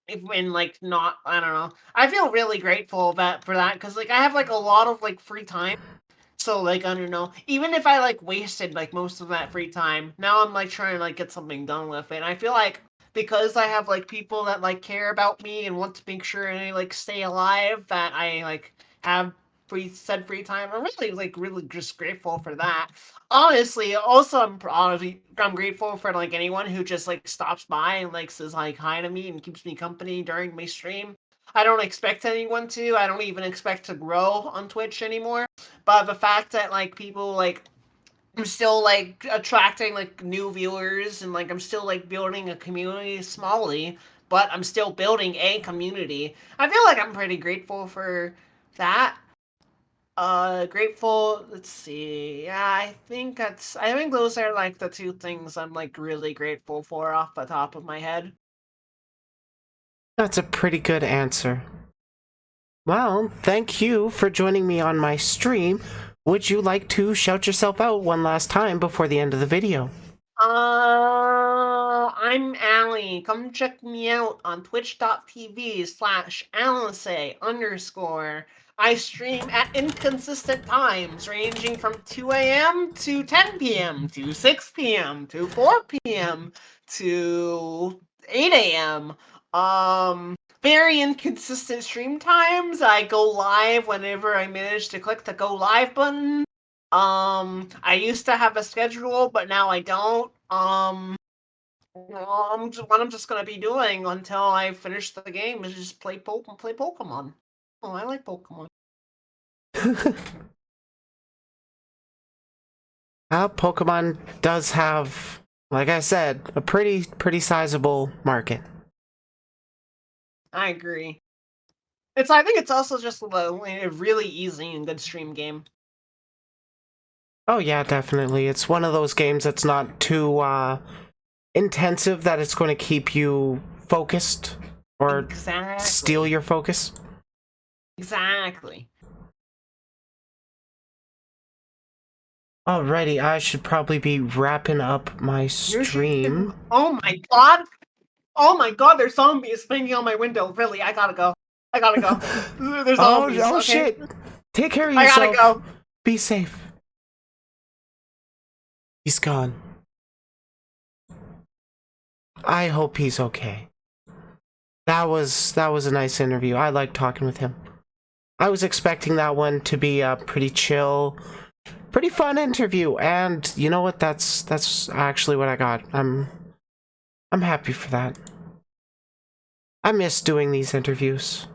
if when like not I don't know. I feel really grateful that for that because like I have like a lot of like free time. So like I don't know. Even if I like wasted like most of that free time, now I'm like trying to like get something done with it. And I feel like because I have like people that like care about me and want to make sure I like stay alive, that I like have free time. I'm really just grateful for that. Honestly, also I'm grateful for like anyone who just like stops by and like says like hi to me and keeps me company during my stream. I don't expect anyone to. I don't even expect to grow on Twitch anymore. But the fact that like people like I'm still like attracting like new viewers and like I'm still like building a community smallly, but I'm still building a community. I feel like I'm pretty grateful for that. Grateful, let's see. Yeah, I think those are like the two things I'm like really grateful for off the top of my head. That's a pretty good answer. Well, thank you for joining me on my stream. Would you like to shout yourself out one last time before the end of the video? I'm Allie. Come check me out on twitch.tv/Alice_. I stream at inconsistent times, ranging from 2 a.m. to 10 p.m. to 6 p.m. to 4 p.m. to 8 a.m. Very inconsistent stream times. I go live whenever I manage to click the go live button. I used to have a schedule, but now I don't. What I'm just gonna be doing until I finish the game is just play Pokemon. Oh, I like Pokemon. Pokemon does have, like I said, a pretty sizable market. I agree. I think it's also just a really easy and good stream game. Oh yeah, definitely. It's one of those games that's not too intensive that it's going to keep you focused or steal your focus. Exactly. Alrighty, I should probably be wrapping up my stream. Oh my god! Oh my god, there's zombies banging on my window. Really, I gotta go. There's zombies. Oh okay? shit! Take care of yourself. I gotta go. Be safe. He's gone. I hope he's okay. That was a nice interview. I liked talking with him. I was expecting that one to be a pretty chill, pretty fun interview, and you know what? That's actually what I got. I'm happy for that. I miss doing these interviews.